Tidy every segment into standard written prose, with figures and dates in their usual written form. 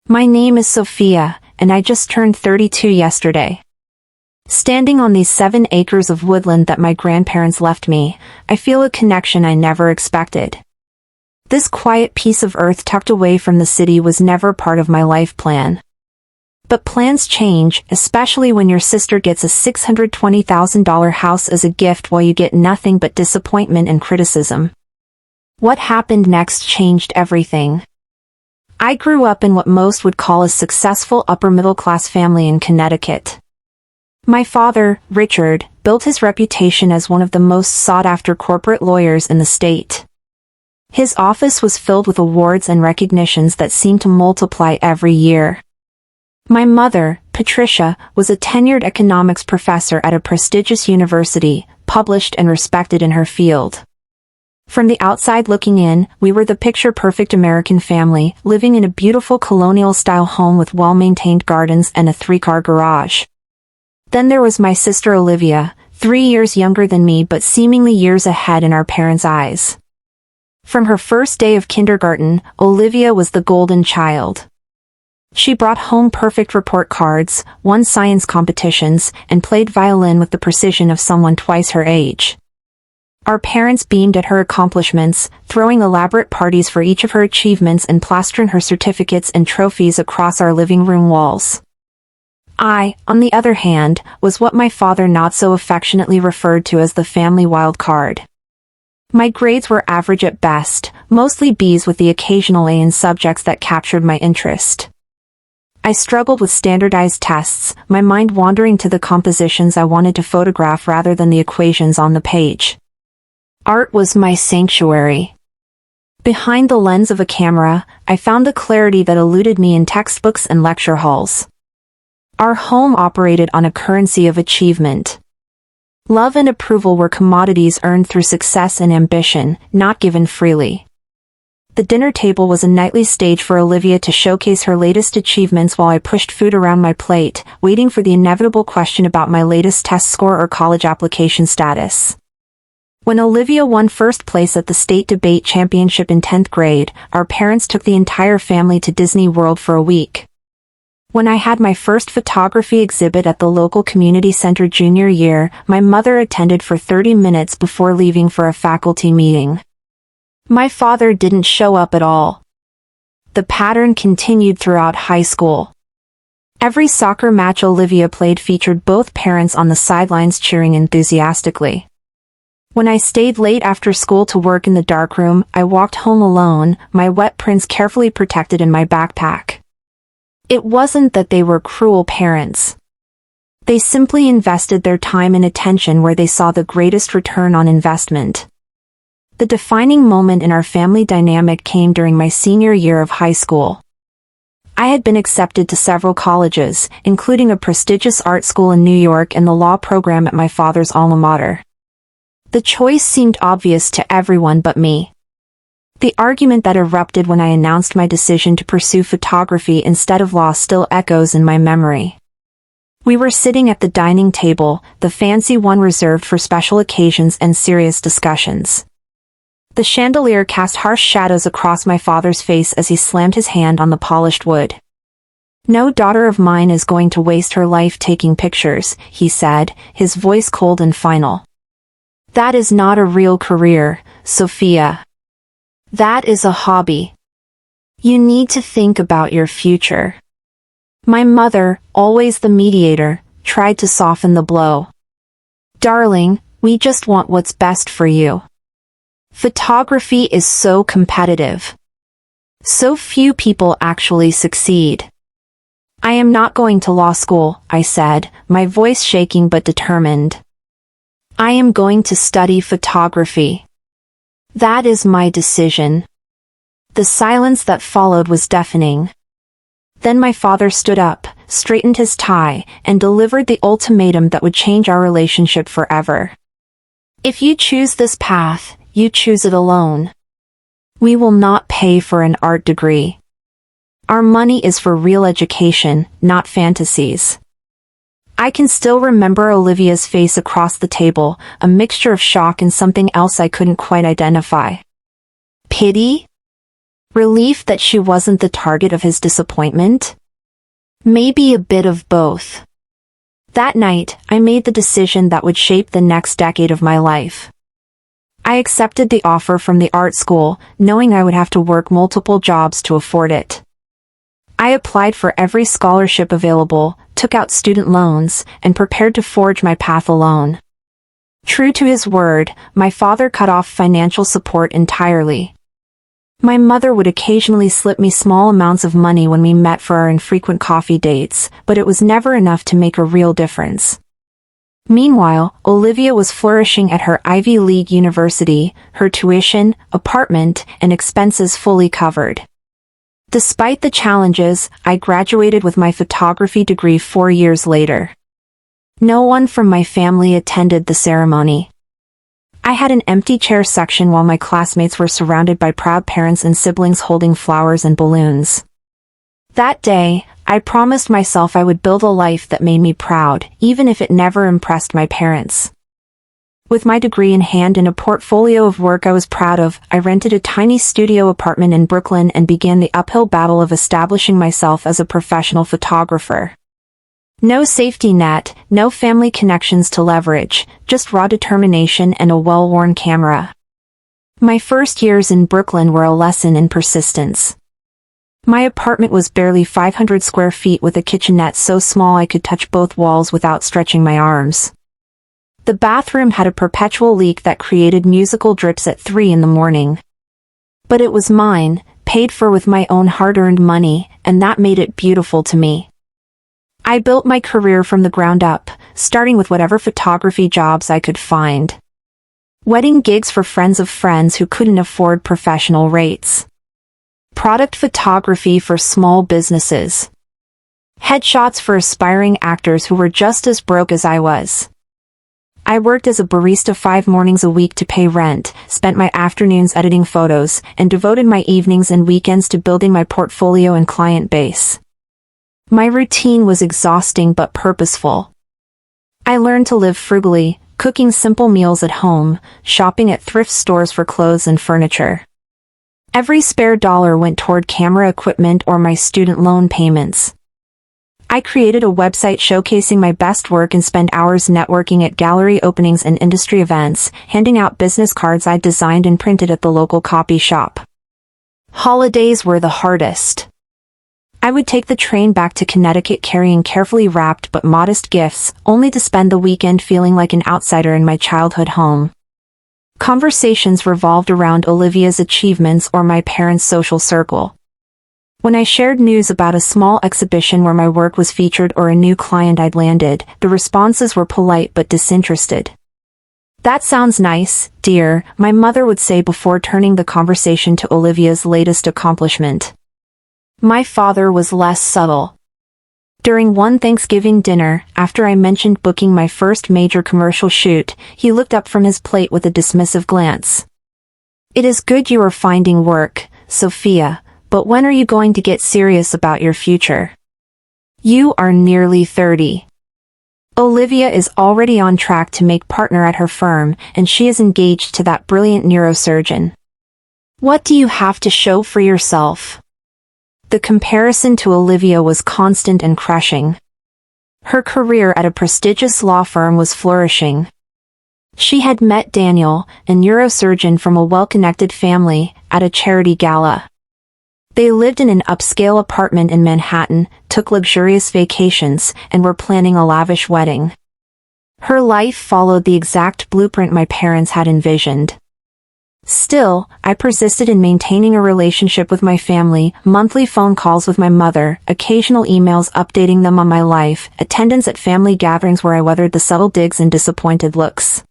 My name is Sophia, and I just turned 32 yesterday. Standing on these 7 acres of woodland that my grandparents left me, I feel a connection I never expected. This quiet piece of earth tucked away from the city was never part of my life plan. But plans change, especially when your sister gets a $620,000 house as a gift while you get nothing but disappointment and criticism. What happened next changed everything. I grew up in what most would call a successful upper-middle-class family in Connecticut. My father, Richard, built his reputation as one of the most sought-after corporate lawyers in the state. His office was filled with awards and recognitions that seemed to multiply every year. My mother, Patricia, was a tenured economics professor at a prestigious university, published and respected in her field. From the outside looking in, we were the picture-perfect American family, living in a beautiful colonial-style home with well-maintained gardens and a 3-car garage. Then there was my sister Olivia, 3 years younger than me but seemingly years ahead in our parents' eyes. From her first day of kindergarten, Olivia was the golden child. She brought home perfect report cards, won science competitions, and played violin with the precision of someone twice her age. Our parents beamed at her accomplishments, throwing elaborate parties for each of her achievements and plastering her certificates and trophies across our living room walls. I, on the other hand, was what my father not so affectionately referred to as the family wild card. My grades were average at best, mostly B's with the occasional A in subjects that captured my interest. I struggled with standardized tests, my mind wandering to the compositions I wanted to photograph rather than the equations on the page. Art was my sanctuary. Behind the lens of a camera, I found the clarity that eluded me in textbooks and lecture halls. Our home operated on a currency of achievement. Love and approval were commodities earned through success and ambition, not given freely. The dinner table was a nightly stage for Olivia to showcase her latest achievements while I pushed food around my plate, waiting for the inevitable question about my latest test score or college application status. When Olivia won first place at the state debate championship in 10th grade, our parents took the entire family to Disney World for a week. When I had my first photography exhibit at the local community center junior year, my mother attended for 30 minutes before leaving for a faculty meeting. My father didn't show up at all. The pattern continued throughout high school. Every soccer match Olivia played featured both parents on the sidelines cheering enthusiastically. When I stayed late after school to work in the darkroom, I walked home alone, my wet prints carefully protected in my backpack. It wasn't that they were cruel parents. They simply invested their time and attention where they saw the greatest return on investment. The defining moment in our family dynamic came during my senior year of high school. I had been accepted to several colleges, including a prestigious art school in New York and the law program at my father's alma mater. The choice seemed obvious to everyone but me. The argument that erupted when I announced my decision to pursue photography instead of law still echoes in my memory. We were sitting at the dining table, the fancy one reserved for special occasions and serious discussions. The chandelier cast harsh shadows across my father's face as he slammed his hand on the polished wood. "No daughter of mine is going to waste her life taking pictures," he said, his voice cold and final. "That is not a real career, Sophia. That is a hobby. You need to think about your future." My mother, always the mediator, tried to soften the blow. "Darling, we just want what's best for you. Photography is so competitive. So few people actually succeed." "I am not going to law school," I said, my voice shaking but determined. "I am going to study photography. That is my decision." The silence that followed was deafening. Then my father stood up, straightened his tie, and delivered the ultimatum that would change our relationship forever. "If you choose this path, you choose it alone. We will not pay for an art degree. Our money is for real education, not fantasies." I can still remember Olivia's face across the table, a mixture of shock and something else I couldn't quite identify. Pity? Relief that she wasn't the target of his disappointment? Maybe a bit of both. That night, I made the decision that would shape the next decade of my life. I accepted the offer from the art school, knowing I would have to work multiple jobs to afford it. I applied for every scholarship available, took out student loans, and prepared to forge my path alone. True to his word, my father cut off financial support entirely. My mother would occasionally slip me small amounts of money when we met for our infrequent coffee dates, but it was never enough to make a real difference. Meanwhile, Olivia was flourishing at her Ivy League university, her tuition, apartment, and expenses fully covered. Despite the challenges, I graduated with my photography degree 4 years later. No one from my family attended the ceremony. I had an empty chair section while my classmates were surrounded by proud parents and siblings holding flowers and balloons. That day, I promised myself I would build a life that made me proud, even if it never impressed my parents. With my degree in hand and a portfolio of work I was proud of, I rented a tiny studio apartment in Brooklyn and began the uphill battle of establishing myself as a professional photographer. No safety net, no family connections to leverage, just raw determination and a well-worn camera. My first years in Brooklyn were a lesson in persistence. My apartment was barely 500 square feet with a kitchenette so small I could touch both walls without stretching my arms. The bathroom had a perpetual leak that created musical drips at 3 in the morning. But it was mine, paid for with my own hard-earned money, and that made it beautiful to me. I built my career from the ground up, starting with whatever photography jobs I could find. Wedding gigs for friends of friends who couldn't afford professional rates. Product photography for small businesses. Headshots for aspiring actors who were just as broke as I was. I worked as a barista 5 mornings a week to pay rent, spent my afternoons editing photos, and devoted my evenings and weekends to building my portfolio and client base. My routine was exhausting but purposeful. I learned to live frugally, cooking simple meals at home, shopping at thrift stores for clothes and furniture. Every spare dollar went toward camera equipment or my student loan payments. I created a website showcasing my best work and spent hours networking at gallery openings and industry events, handing out business cards I'd designed and printed at the local copy shop. Holidays were the hardest. I would take the train back to Connecticut carrying carefully wrapped but modest gifts, only to spend the weekend feeling like an outsider in my childhood home. Conversations revolved around Olivia's achievements or my parents' social circle. When I shared news about a small exhibition where my work was featured or a new client I'd landed, the responses were polite but disinterested. "That sounds nice, dear," my mother would say before turning the conversation to Olivia's latest accomplishment. My father was less subtle. During one Thanksgiving dinner, after I mentioned booking my first major commercial shoot, he looked up from his plate with a dismissive glance. "It is good you are finding work, Sophia, but when are you going to get serious about your future? You are nearly 30. Olivia is already on track to make partner at her firm, and she is engaged to that brilliant neurosurgeon. What do you have to show for yourself?" The comparison to Olivia was constant and crushing. Her career at a prestigious law firm was flourishing. She had met Daniel, a neurosurgeon from a well-connected family, at a charity gala. They lived in an upscale apartment in Manhattan, took luxurious vacations, and were planning a lavish wedding. Her life followed the exact blueprint my parents had envisioned. Still, I persisted in maintaining a relationship with my family, monthly phone calls with my mother, occasional emails updating them on my life, attendance at family gatherings where I weathered the subtle digs and disappointed looks.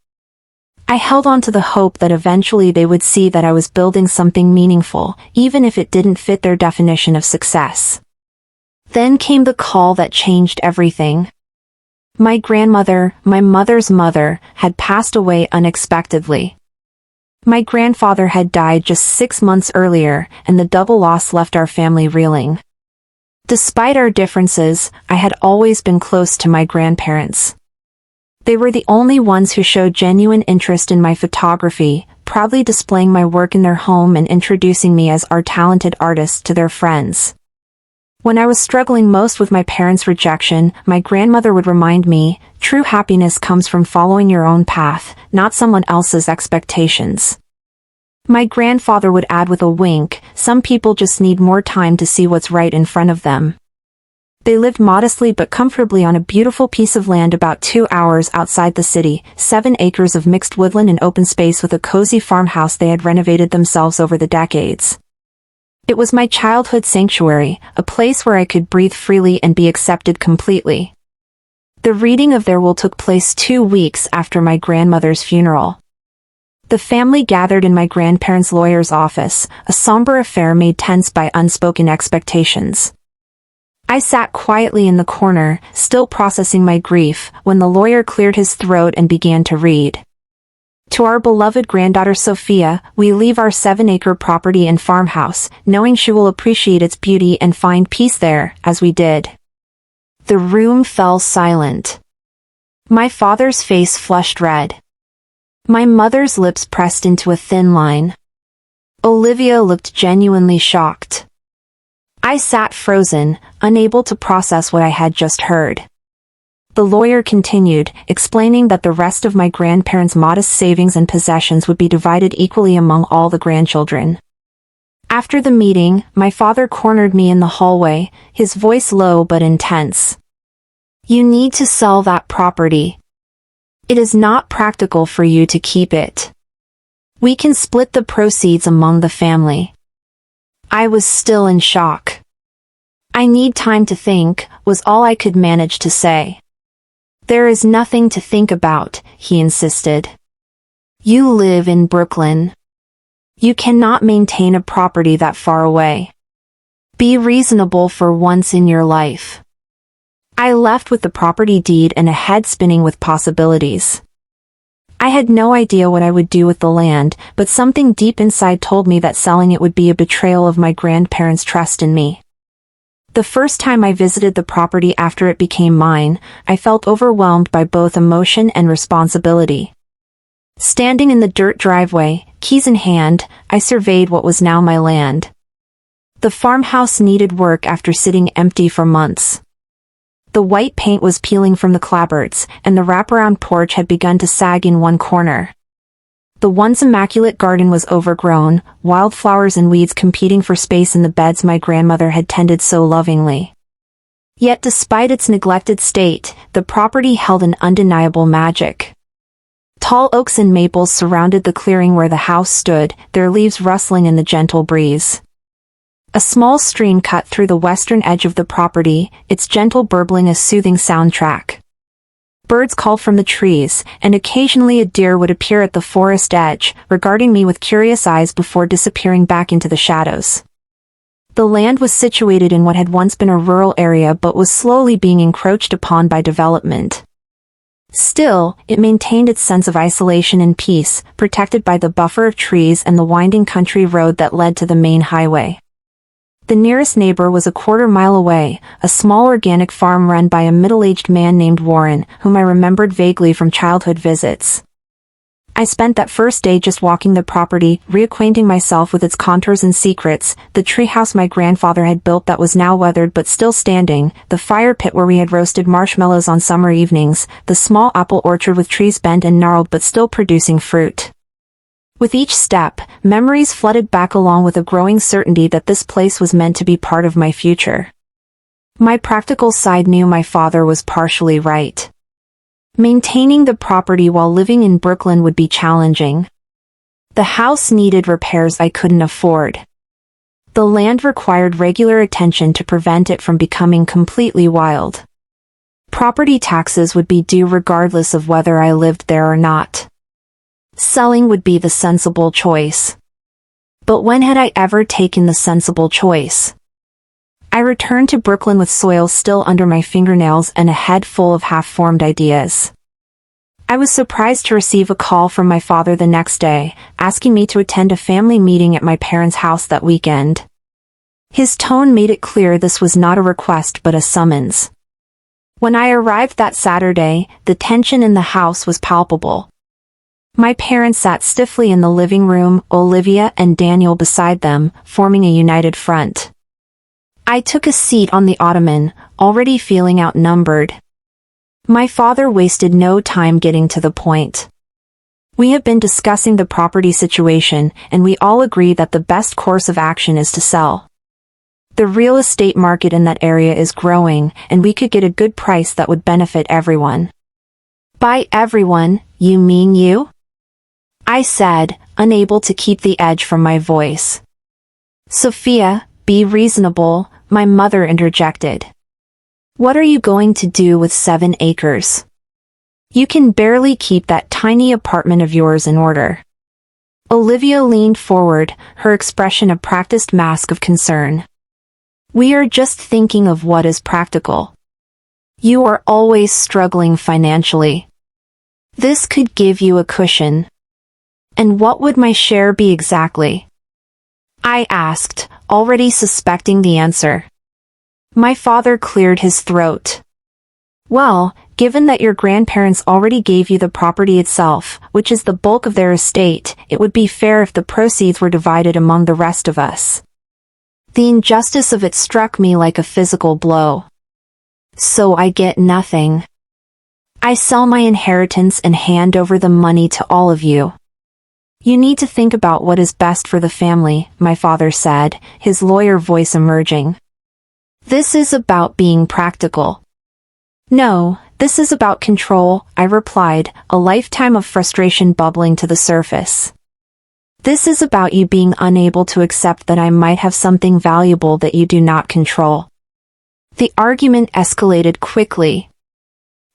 I held on to the hope that eventually they would see that I was building something meaningful, even if it didn't fit their definition of success. Then came the call that changed everything. My grandmother, my mother's mother, had passed away unexpectedly. My grandfather had died just 6 months earlier, and the double loss left our family reeling. Despite our differences, I had always been close to my grandparents. They were the only ones who showed genuine interest in my photography, proudly displaying my work in their home and introducing me as our talented artist to their friends. When I was struggling most with my parents' rejection, my grandmother would remind me, true happiness comes from following your own path, not someone else's expectations. My grandfather would add with a wink, some people just need more time to see what's right in front of them. They lived modestly but comfortably on a beautiful piece of land about 2 hours outside the city, 7 acres of mixed woodland and open space with a cozy farmhouse they had renovated themselves over the decades. It was my childhood sanctuary, a place where I could breathe freely and be accepted completely. The reading of their will took place 2 weeks after my grandmother's funeral. The family gathered in my grandparents' lawyer's office, a somber affair made tense by unspoken expectations. I sat quietly in the corner, still processing my grief, when the lawyer cleared his throat and began to read. To our beloved granddaughter Sophia, we leave our 7-acre property and farmhouse, knowing she will appreciate its beauty and find peace there, as we did. The room fell silent. My father's face flushed red. My mother's lips pressed into a thin line. Olivia looked genuinely shocked. I sat frozen, unable to process what I had just heard. The lawyer continued, explaining that the rest of my grandparents' modest savings and possessions would be divided equally among all the grandchildren. After the meeting, my father cornered me in the hallway, his voice low but intense. "You need to sell that property. It is not practical for you to keep it. We can split the proceeds among the family." I was still in shock. "I need time to think," was all I could manage to say. "There is nothing to think about," he insisted. "You live in Brooklyn. You cannot maintain a property that far away. Be reasonable for once in your life." I left with the property deed and a head spinning with possibilities. I had no idea what I would do with the land, but something deep inside told me that selling it would be a betrayal of my grandparents' trust in me. The first time I visited the property after it became mine, I felt overwhelmed by both emotion and responsibility. Standing in the dirt driveway, keys in hand, I surveyed what was now my land. The farmhouse needed work after sitting empty for months. The white paint was peeling from the clapboards, and the wraparound porch had begun to sag in one corner. The once immaculate garden was overgrown, wildflowers and weeds competing for space in the beds my grandmother had tended so lovingly. Yet despite its neglected state, the property held an undeniable magic. Tall oaks and maples surrounded the clearing where the house stood, their leaves rustling in the gentle breeze. A small stream cut through the western edge of the property, its gentle burbling a soothing soundtrack. Birds called from the trees, and occasionally a deer would appear at the forest edge, regarding me with curious eyes before disappearing back into the shadows. The land was situated in what had once been a rural area but was slowly being encroached upon by development. Still, it maintained its sense of isolation and peace, protected by the buffer of trees and the winding country road that led to the main highway. The nearest neighbor was a quarter-mile away, a small organic farm run by a middle-aged man named Warren, whom I remembered vaguely from childhood visits. I spent that first day just walking the property, reacquainting myself with its contours and secrets, the treehouse my grandfather had built that was now weathered but still standing, the fire pit where we had roasted marshmallows on summer evenings, the small apple orchard with trees bent and gnarled but still producing fruit. With each step, memories flooded back along with a growing certainty that this place was meant to be part of my future. My practical side knew my father was partially right. Maintaining the property while living in Brooklyn would be challenging. The house needed repairs I couldn't afford. The land required regular attention to prevent it from becoming completely wild. Property taxes would be due regardless of whether I lived there or not. Selling would be the sensible choice. But when had I ever taken the sensible choice? I returned to Brooklyn with soil still under my fingernails and a head full of half-formed ideas. I was surprised to receive a call from my father the next day, asking me to attend a family meeting at my parents' house that weekend. His tone made it clear this was not a request but a summons. When I arrived that Saturday, the tension in the house was palpable. My parents sat stiffly in the living room, Olivia and Daniel beside them, forming a united front. I took a seat on the ottoman, already feeling outnumbered. My father wasted no time getting to the point. We have been discussing the property situation, and we all agree that the best course of action is to sell. The real estate market in that area is growing, and we could get a good price that would benefit everyone. By everyone, you mean you? I said, unable to keep the edge from my voice. Sophia, be reasonable, my mother interjected. What are you going to do with 7 acres? You can barely keep that tiny apartment of yours in order. Olivia leaned forward, her expression a practiced mask of concern. We are just thinking of what is practical. You are always struggling financially. This could give you a cushion. And what would my share be exactly? I asked, already suspecting the answer. My father cleared his throat. Well, given that your grandparents already gave you the property itself, which is the bulk of their estate, it would be fair if the proceeds were divided among the rest of us. The injustice of it struck me like a physical blow. So I get nothing. I sell my inheritance and hand over the money to all of you. You need to think about what is best for the family, my father said, his lawyer voice emerging. This is about being practical. No, this is about control, I replied, a lifetime of frustration bubbling to the surface. This is about you being unable to accept that I might have something valuable that you do not control. The argument escalated quickly.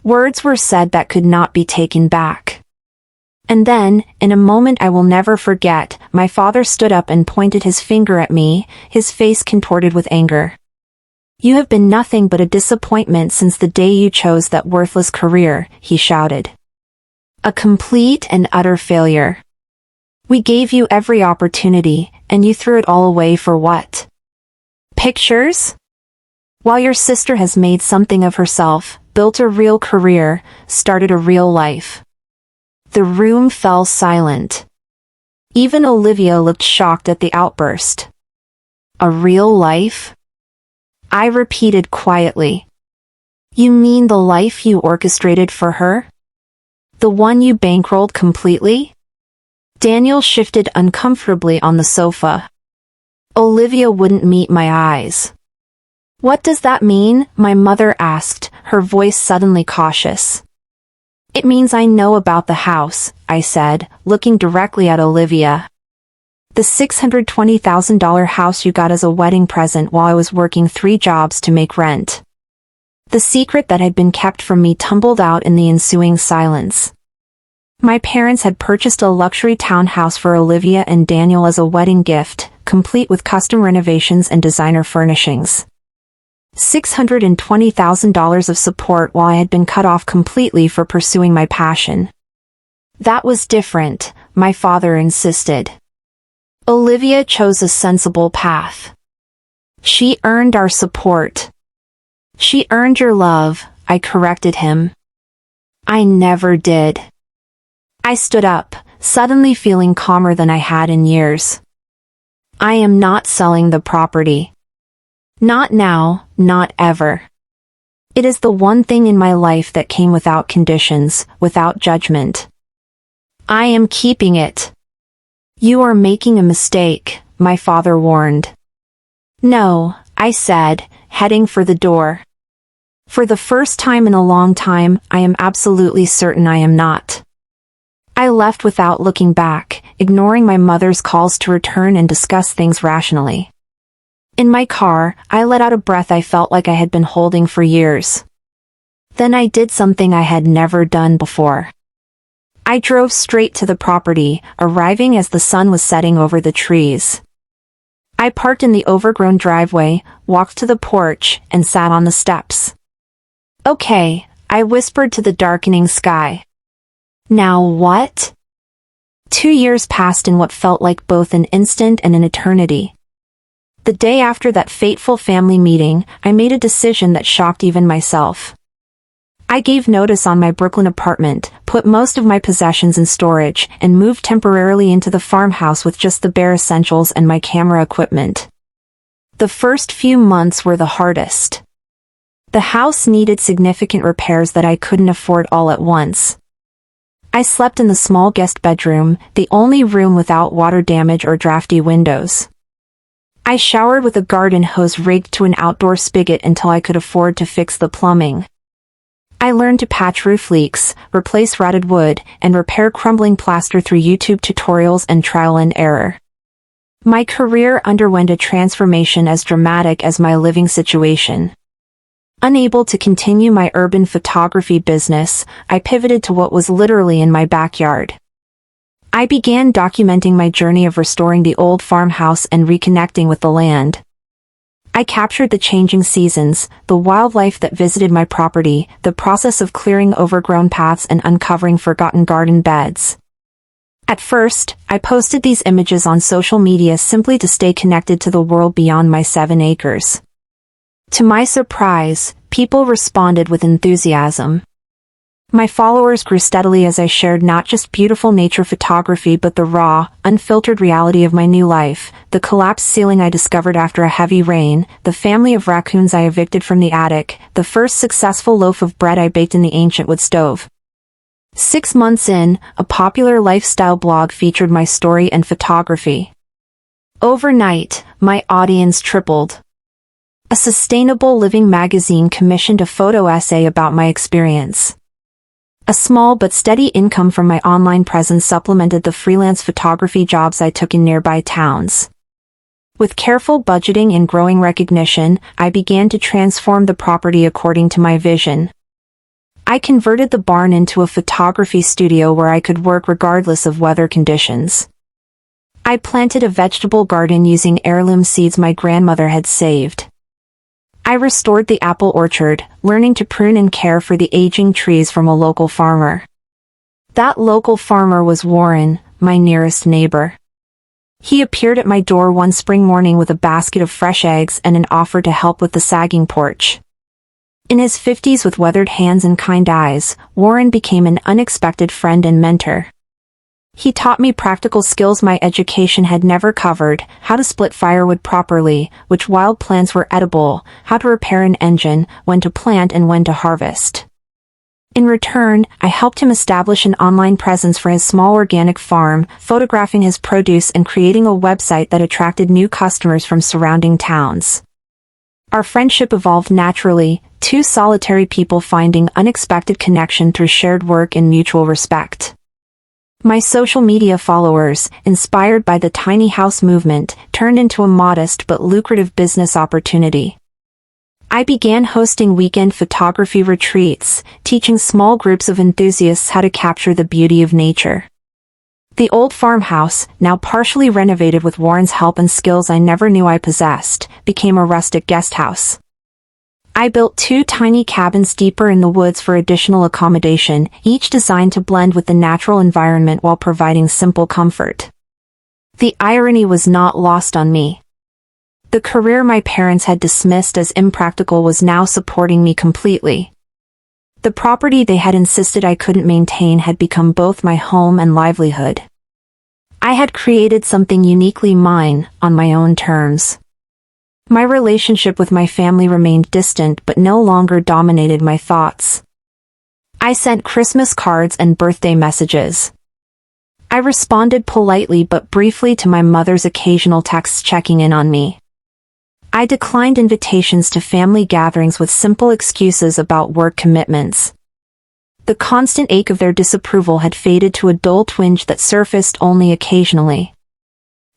Words were said that could not be taken back. And then, in a moment I will never forget, my father stood up and pointed his finger at me, his face contorted with anger. You have been nothing but a disappointment since the day you chose that worthless career, he shouted. A complete and utter failure. We gave you every opportunity, and you threw it all away for what? Pictures? While your sister has made something of herself, built a real career, started a real life. The room fell silent. Even Olivia looked shocked at the outburst. A real life? I repeated quietly. You mean the life you orchestrated for her? The one you bankrolled completely? Daniel shifted uncomfortably on the sofa. Olivia wouldn't meet my eyes. What does that mean? My mother asked, her voice suddenly cautious. It means I know about the house, I said, looking directly at Olivia. The $620,000 house you got as a wedding present while I was working 3 jobs to make rent. The secret that had been kept from me tumbled out in the ensuing silence. My parents had purchased a luxury townhouse for Olivia and Daniel as a wedding gift, complete with custom renovations and designer furnishings. $620,000 of support while I had been cut off completely for pursuing my passion. That was different, my father insisted. Olivia chose a sensible path. She earned our support. She earned your love, I corrected him. I never did. I stood up, suddenly feeling calmer than I had in years. I am not selling the property. Not now, not ever. It is the one thing in my life that came without conditions, without judgment. I am keeping it. You are making a mistake, my father warned. No, I said, heading for the door. For the first time in a long time, I am absolutely certain I am not. I left without looking back, ignoring my mother's calls to return and discuss things rationally. In my car, I let out a breath I felt like I had been holding for years. Then I did something I had never done before. I drove straight to the property, arriving as the sun was setting over the trees. I parked in the overgrown driveway, walked to the porch, and sat on the steps. Okay, I whispered to the darkening sky. Now what? 2 years passed in what felt like both an instant and an eternity. The day after that fateful family meeting, I made a decision that shocked even myself. I gave notice on my Brooklyn apartment, put most of my possessions in storage, and moved temporarily into the farmhouse with just the bare essentials and my camera equipment. The first few months were the hardest. The house needed significant repairs that I couldn't afford all at once. I slept in the small guest bedroom, the only room without water damage or drafty windows. I showered with a garden hose rigged to an outdoor spigot until I could afford to fix the plumbing. I learned to patch roof leaks, replace rotted wood, and repair crumbling plaster through YouTube tutorials and trial and error. My career underwent a transformation as dramatic as my living situation. Unable to continue my urban photography business, I pivoted to what was literally in my backyard. I began documenting my journey of restoring the old farmhouse and reconnecting with the land. I captured the changing seasons, the wildlife that visited my property, the process of clearing overgrown paths and uncovering forgotten garden beds. At first, I posted these images on social media simply to stay connected to the world beyond my 7 acres. To my surprise, people responded with enthusiasm. My followers grew steadily as I shared not just beautiful nature photography but the raw, unfiltered reality of my new life, the collapsed ceiling I discovered after a heavy rain, the family of raccoons I evicted from the attic, the first successful loaf of bread I baked in the ancient wood stove. 6 months in, a popular lifestyle blog featured my story and photography. Overnight, my audience tripled. A sustainable living magazine commissioned a photo essay about my experience. A small but steady income from my online presence supplemented the freelance photography jobs I took in nearby towns. With careful budgeting and growing recognition, I began to transform the property according to my vision. I converted the barn into a photography studio where I could work regardless of weather conditions. I planted a vegetable garden using heirloom seeds my grandmother had saved. I restored the apple orchard, learning to prune and care for the aging trees from a local farmer. That local farmer was Warren, my nearest neighbor. He appeared at my door one spring morning with a basket of fresh eggs and an offer to help with the sagging porch. In his 50s with weathered hands and kind eyes, Warren became an unexpected friend and mentor. He taught me practical skills my education had never covered: how to split firewood properly, which wild plants were edible, how to repair an engine, when to plant and when to harvest. In return, I helped him establish an online presence for his small organic farm, photographing his produce and creating a website that attracted new customers from surrounding towns. Our friendship evolved naturally, two solitary people finding unexpected connection through shared work and mutual respect. My social media followers, inspired by the tiny house movement, turned into a modest but lucrative business opportunity. I began hosting weekend photography retreats, teaching small groups of enthusiasts how to capture the beauty of nature. The old farmhouse, now partially renovated with Warren's help and skills I never knew I possessed, became a rustic guest house. I built 2 tiny cabins deeper in the woods for additional accommodation, each designed to blend with the natural environment while providing simple comfort. The irony was not lost on me. The career my parents had dismissed as impractical was now supporting me completely. The property they had insisted I couldn't maintain had become both my home and livelihood. I had created something uniquely mine, on my own terms. My relationship with my family remained distant but no longer dominated my thoughts. I sent Christmas cards and birthday messages. I responded politely but briefly to my mother's occasional texts checking in on me. I declined invitations to family gatherings with simple excuses about work commitments. The constant ache of their disapproval had faded to a dull twinge that surfaced only occasionally.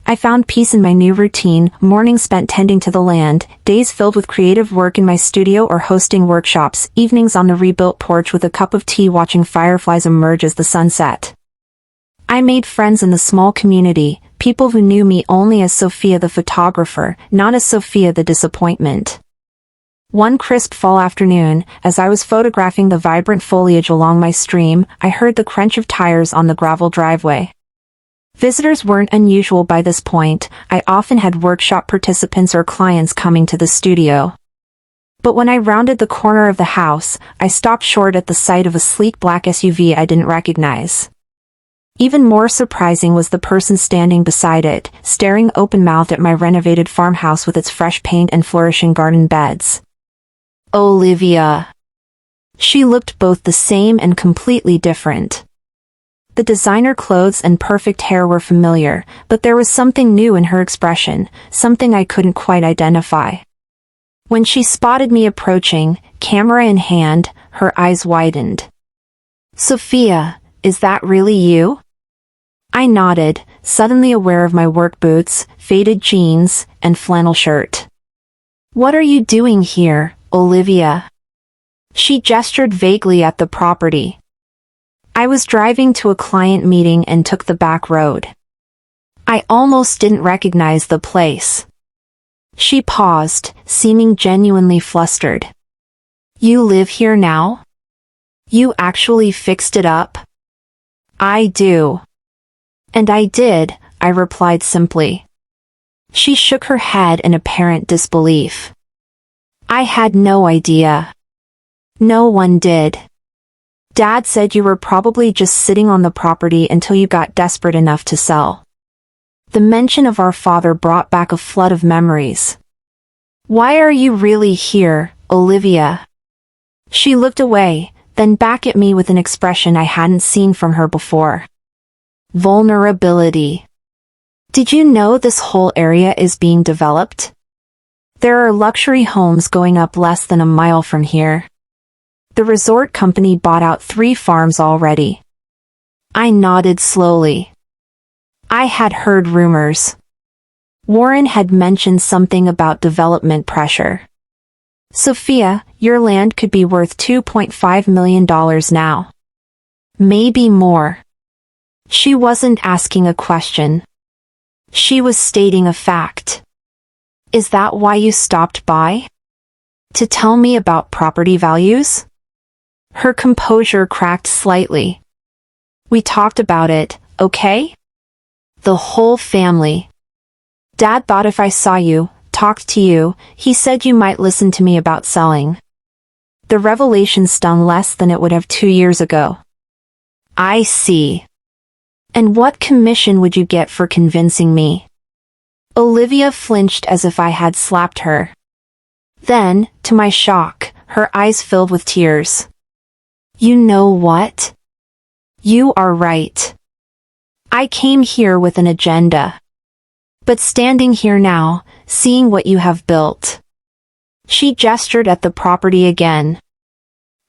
I found peace in my new routine: mornings spent tending to the land, days filled with creative work in my studio or hosting workshops, evenings on the rebuilt porch with a cup of tea watching fireflies emerge as the sun set. I made friends in the small community, people who knew me only as Sophia the photographer, not as Sophia the disappointment. One crisp fall afternoon, as I was photographing the vibrant foliage along my stream, I heard the crunch of tires on the gravel driveway. Visitors weren't unusual by this point. I often had workshop participants or clients coming to the studio. But when I rounded the corner of the house, I stopped short at the sight of a sleek black SUV I didn't recognize. Even more surprising was the person standing beside it, staring open-mouthed at my renovated farmhouse with its fresh paint and flourishing garden beds. Olivia. She looked both the same and completely different. The designer clothes and perfect hair were familiar, but there was something new in her expression, something I couldn't quite identify. When she spotted me approaching, camera in hand, her eyes widened. "Sophia, is that really you?" I nodded, suddenly aware of my work boots, faded jeans, and flannel shirt. "What are you doing here, Olivia?" She gestured vaguely at the property. "I was driving to a client meeting and took the back road. I almost didn't recognize the place." She paused, seeming genuinely flustered. "You live here now? You actually fixed it up?" "I do." "And I did," I replied simply. She shook her head in apparent disbelief. "I had no idea." "No one did. Dad said you were probably just sitting on the property until you got desperate enough to sell." The mention of our father brought back a flood of memories. "Why are you really here, Olivia?" She looked away, then back at me with an expression I hadn't seen from her before. Vulnerability. "Did you know this whole area is being developed? There are luxury homes going up less than a mile from here. The resort company bought out 3 farms already." I nodded slowly. I had heard rumors. Warren had mentioned something about development pressure. "Sophia, your land could be worth $2.5 million now. Maybe more." She wasn't asking a question. She was stating a fact. "Is that why you stopped by? To tell me about property values?" Her composure cracked slightly. "We talked about it, okay? The whole family. Dad thought if I saw you, talked to you, he said you might listen to me about selling." The revelation stung less than it would have 2 years ago. "I see. And what commission would you get for convincing me?" Olivia flinched as if I had slapped her. Then, to my shock, her eyes filled with tears. "You know what? You are right. I came here with an agenda. But standing here now, seeing what you have built." She gestured at the property again.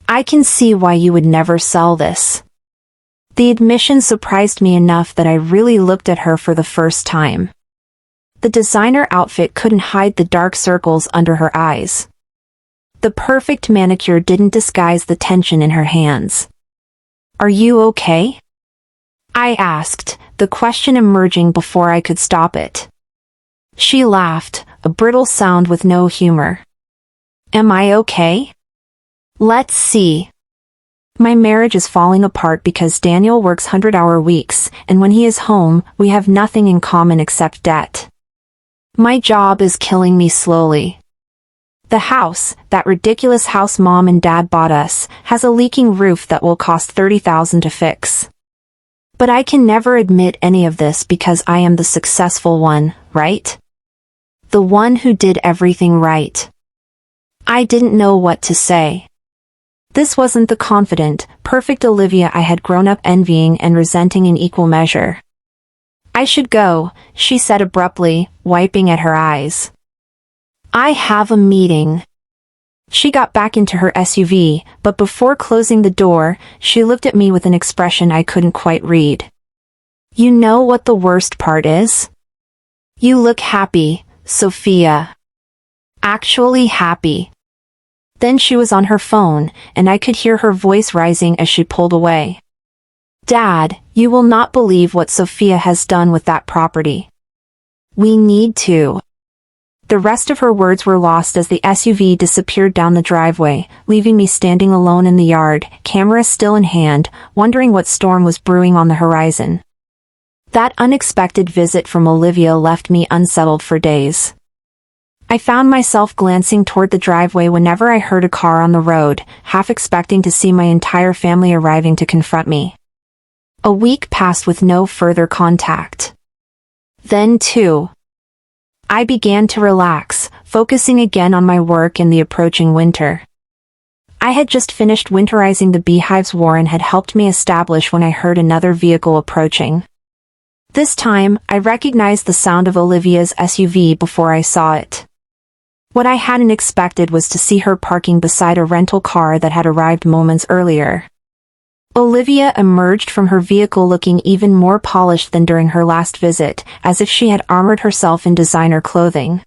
"I can see why you would never sell this." The admission surprised me enough that I really looked at her for the first time. The designer outfit couldn't hide the dark circles under her eyes. The perfect manicure didn't disguise the tension in her hands. "Are you okay?" I asked, the question emerging before I could stop it. She laughed, a brittle sound with no humor. "Am I okay? Let's see. My marriage is falling apart because Daniel works 100-hour weeks, and when he is home, we have nothing in common except debt. My job is killing me slowly. The house, that ridiculous house Mom and Dad bought us, has a leaking roof that will cost $30,000 to fix. But I can never admit any of this because I am the successful one, right? The one who did everything right." I didn't know what to say. This wasn't the confident, perfect Olivia I had grown up envying and resenting in equal measure. "I should go," she said abruptly, wiping at her eyes. "I have a meeting." She got back into her SUV, but before closing the door, she looked at me with an expression I couldn't quite read. "You know what the worst part is? You look happy, Sophia. Actually happy." Then she was on her phone, and I could hear her voice rising as she pulled away. "Dad, you will not believe what Sophia has done with that property. We need to." The rest of her words were lost as the SUV disappeared down the driveway, leaving me standing alone in the yard, camera still in hand, wondering what storm was brewing on the horizon. That unexpected visit from Olivia left me unsettled for days. I found myself glancing toward the driveway whenever I heard a car on the road, half expecting to see my entire family arriving to confront me. A week passed with no further contact. Then, too, I began to relax, focusing again on my work and the approaching winter. I had just finished winterizing the beehives Warren had helped me establish when I heard another vehicle approaching. This time, I recognized the sound of Olivia's SUV before I saw it. What I hadn't expected was to see her parking beside a rental car that had arrived moments earlier. Olivia emerged from her vehicle looking even more polished than during her last visit, as if she had armored herself in designer clothing.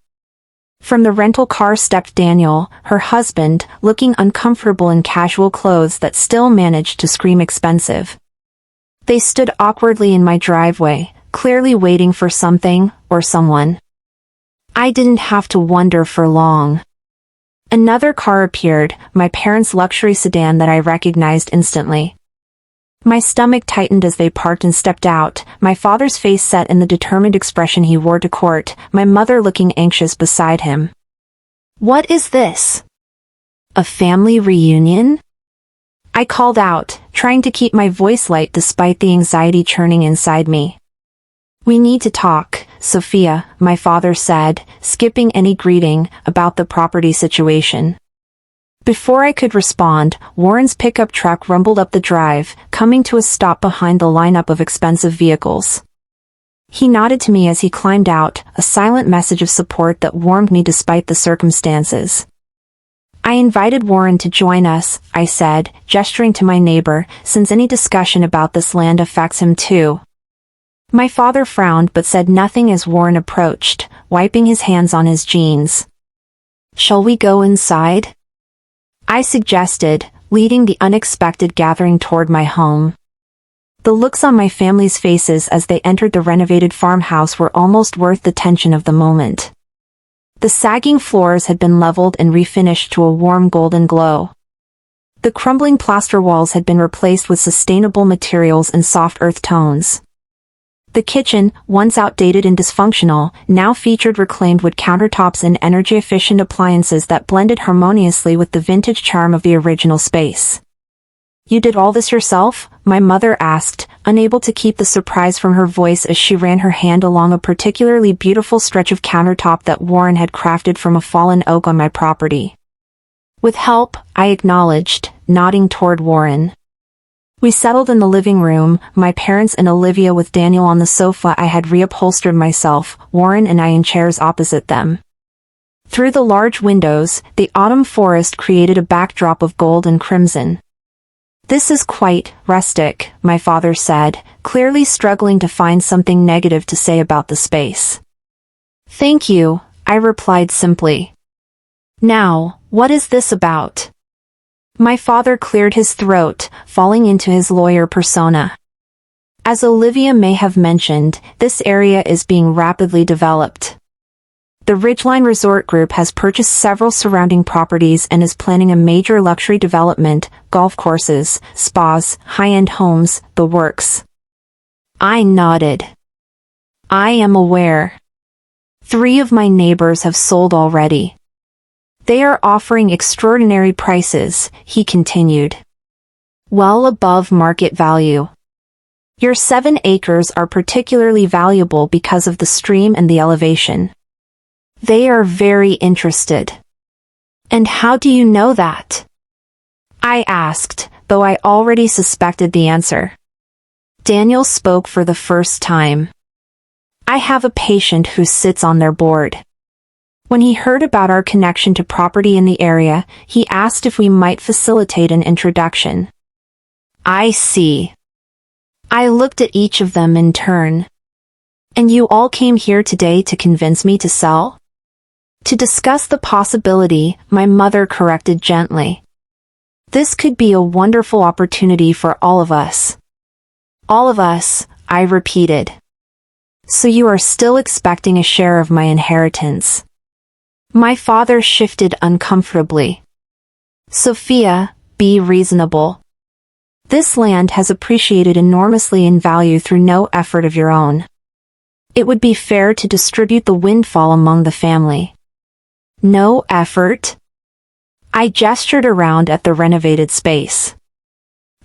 From the rental car stepped Daniel, her husband, looking uncomfortable in casual clothes that still managed to scream expensive. They stood awkwardly in my driveway, clearly waiting for something, or someone. I didn't have to wonder for long. Another car appeared, my parents' luxury sedan that I recognized instantly. My stomach tightened as they parked and stepped out, my father's face set in the determined expression he wore to court, my mother looking anxious beside him. "What is this? A family reunion?" I called out, trying to keep my voice light despite the anxiety churning inside me. "We need to talk, Sophia," my father said, skipping any greeting about the property situation. Before I could respond, Warren's pickup truck rumbled up the drive, coming to a stop behind the lineup of expensive vehicles. He nodded to me as he climbed out, a silent message of support that warmed me despite the circumstances. "I invited Warren to join us," I said, gesturing to my neighbor, "since any discussion about this land affects him too." My father frowned but said nothing as Warren approached, wiping his hands on his jeans. "Shall we go inside?" I suggested, leading the unexpected gathering toward my home. The looks on my family's faces as they entered the renovated farmhouse were almost worth the tension of the moment. The sagging floors had been leveled and refinished to a warm golden glow. The crumbling plaster walls had been replaced with sustainable materials and soft earth tones. The kitchen, once outdated and dysfunctional, now featured reclaimed wood countertops and energy-efficient appliances that blended harmoniously with the vintage charm of the original space. "You did all this yourself?" my mother asked, unable to keep the surprise from her voice as she ran her hand along a particularly beautiful stretch of countertop that Warren had crafted from a fallen oak on my property. "With help," I acknowledged, nodding toward Warren. We settled in the living room, my parents and Olivia with Daniel on the sofa I had reupholstered myself, Warren and I in chairs opposite them. Through the large windows, the autumn forest created a backdrop of gold and crimson. "This is quite rustic," my father said, clearly struggling to find something negative to say about the space. "Thank you," I replied simply. "Now, what is this about?" My father cleared his throat, falling into his lawyer persona. "As Olivia may have mentioned, this area is being rapidly developed. The Ridgeline Resort Group has purchased several surrounding properties and is planning a major luxury development, golf courses, spas, high-end homes, the works." I nodded. "I am aware. 3 of my neighbors have sold already. They are offering extraordinary prices," he continued. "Well above market value. Your 7 acres are particularly valuable because of the stream and the elevation. They are very interested." "And how do you know that?" I asked, though I already suspected the answer. Daniel spoke for the first time. "I have a patient who sits on their board. When he heard about our connection to property in the area, he asked if we might facilitate an introduction." "I see." I looked at each of them in turn. "And you all came here today to convince me to sell?" "To discuss the possibility," my mother corrected gently. "This could be a wonderful opportunity for all of us." "All of us," I repeated. "So you are still expecting a share of my inheritance?" My father shifted uncomfortably. "Sophia, be reasonable. This land has appreciated enormously in value through no effort of your own. It would be fair to distribute the windfall among the family." No effort? I gestured around at the renovated space.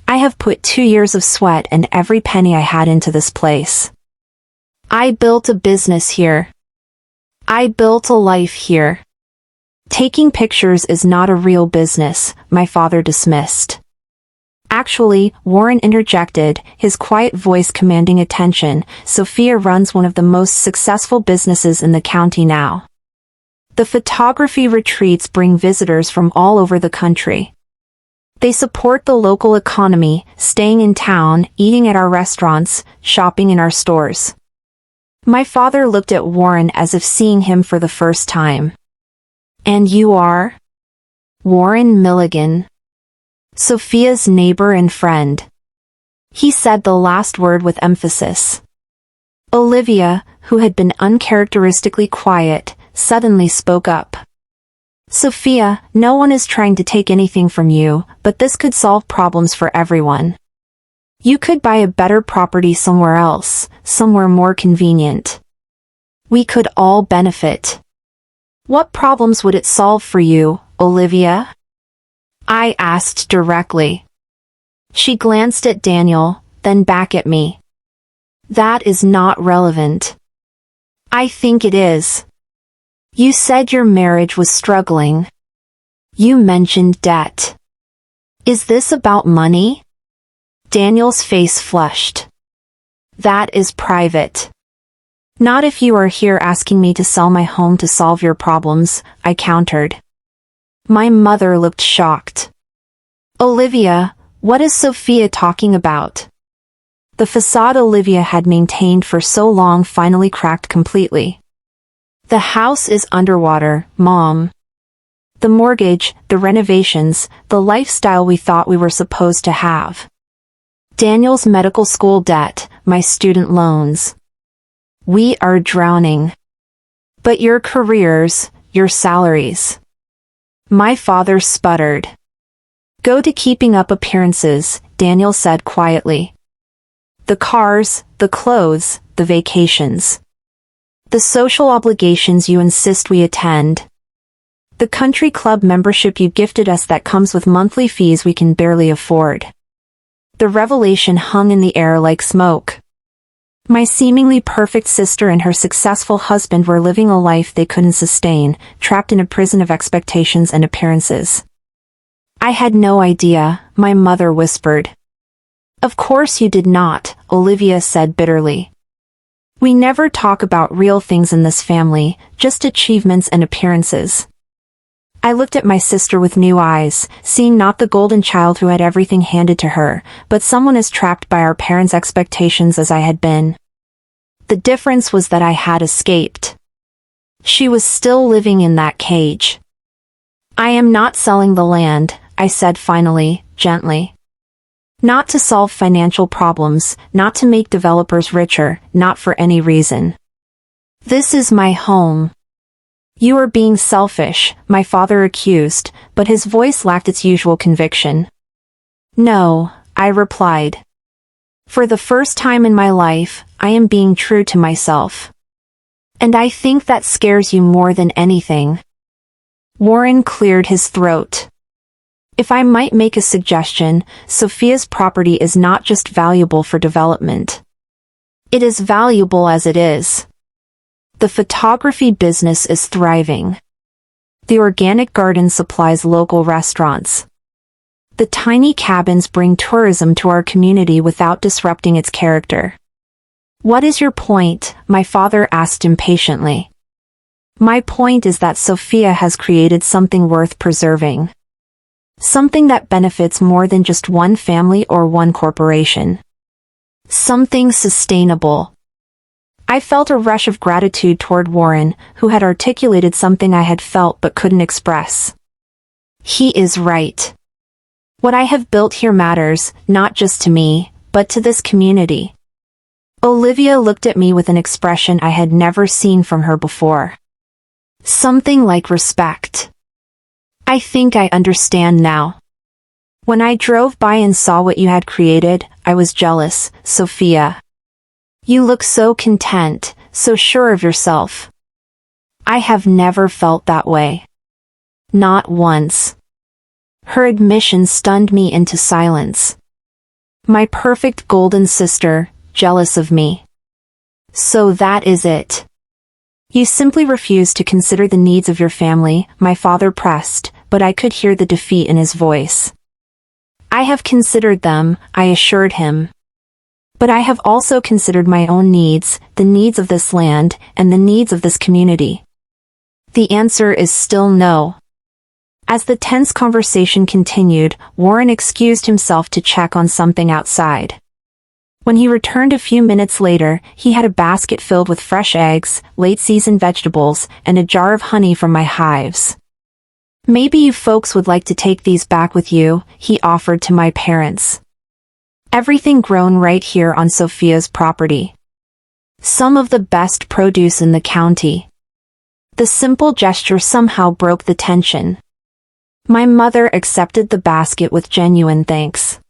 I have put 2 years of sweat and every penny I had into this place. I built a business here. I built a life here. Taking pictures is not a real business, my father dismissed. Actually, Warren interjected, his quiet voice commanding attention. Sophia runs one of the most successful businesses in the county now. The photography retreats bring visitors from all over the country. They support the local economy, staying in town, eating at our restaurants, shopping in our stores. My father looked at Warren as if seeing him for the first time. And you are? Warren Milligan. Sophia's neighbor and friend. He said the last word with emphasis. Olivia, who had been uncharacteristically quiet, suddenly spoke up. Sophia, no one is trying to take anything from you, but this could solve problems for everyone. You could buy a better property somewhere else, somewhere more convenient. We could all benefit. What problems would it solve for you, Olivia? I asked directly. She glanced at Daniel, then back at me. That is not relevant. I think it is. You said your marriage was struggling. You mentioned debt. Is this about money? Daniel's face flushed. That is private. Not if you are here asking me to sell my home to solve your problems, I countered. My mother looked shocked. Olivia, what is Sophia talking about? The facade Olivia had maintained for so long finally cracked completely. The house is underwater, Mom. The mortgage, the renovations, the lifestyle we thought we were supposed to have. Daniel's medical school debt, my student loans. We are drowning. But your careers, your salaries. My father sputtered. Go to keeping up appearances, Daniel said quietly. The cars, the clothes, the vacations. The social obligations you insist we attend. The country club membership you gifted us that comes with monthly fees we can barely afford. The revelation hung in the air like smoke. My seemingly perfect sister and her successful husband were living a life they couldn't sustain, trapped in a prison of expectations and appearances. I had no idea, my mother whispered. Of course you did not, Olivia said bitterly. We never talk about real things in this family, just achievements and appearances. I looked at my sister with new eyes, seeing not the golden child who had everything handed to her, but someone as trapped by our parents' expectations as I had been. The difference was that I had escaped. She was still living in that cage. I am not selling the land, I said finally, gently. Not to solve financial problems, not to make developers richer, not for any reason. This is my home. You are being selfish, my father accused, but his voice lacked its usual conviction. No, I replied. For the first time in my life, I am being true to myself. And I think that scares you more than anything. Warren cleared his throat. If I might make a suggestion, Sophia's property is not just valuable for development. It is valuable as it is. The photography business is thriving. The organic garden supplies local restaurants. The tiny cabins bring tourism to our community without disrupting its character. What is your point? My father asked impatiently. My point is that Sophia has created something worth preserving. Something that benefits more than just one family or one corporation. Something sustainable. I felt a rush of gratitude toward Warren, who had articulated something I had felt but couldn't express. He is right. What I have built here matters, not just to me, but to this community. Olivia looked at me with an expression I had never seen from her before. Something like respect. I think I understand now. When I drove by and saw what you had created, I was jealous, Sophia. You look so content, so sure of yourself. I have never felt that way. Not once. Her admission stunned me into silence. My perfect golden sister, jealous of me. So that is it. You simply refuse to consider the needs of your family, my father pressed, but I could hear the defeat in his voice. I have considered them, I assured him. But I have also considered my own needs, the needs of this land, and the needs of this community. The answer is still no. As the tense conversation continued, Warren excused himself to check on something outside. When he returned a few minutes later, he had a basket filled with fresh eggs, late-season vegetables, and a jar of honey from my hives. Maybe you folks would like to take these back with you, he offered to my parents. Everything grown right here on Sophia's property. Some of the best produce in the county. The simple gesture somehow broke the tension. My mother accepted the basket with genuine thanks.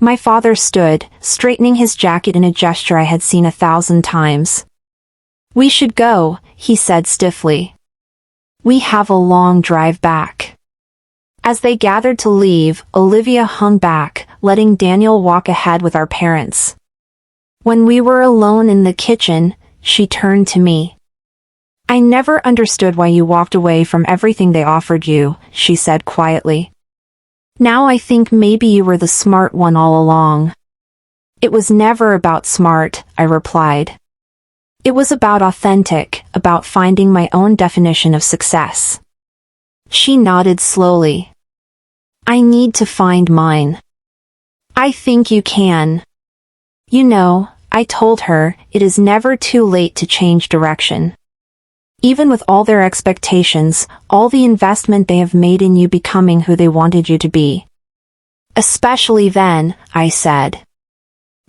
My father stood, straightening his jacket in a gesture I had seen 1,000 times. We should go, he said stiffly. We have a long drive back. As they gathered to leave, Olivia hung back, letting Daniel walk ahead with our parents. When we were alone in the kitchen, she turned to me. I never understood why you walked away from everything they offered you, she said quietly. Now I think maybe you were the smart one all along. It was never about smart, I replied. It was about authentic, about finding my own definition of success. She nodded slowly. I need to find mine. I think you can. You know, I told her, it is never too late to change direction. Even with all their expectations, all the investment they have made in you becoming who they wanted you to be. Especially then, I said.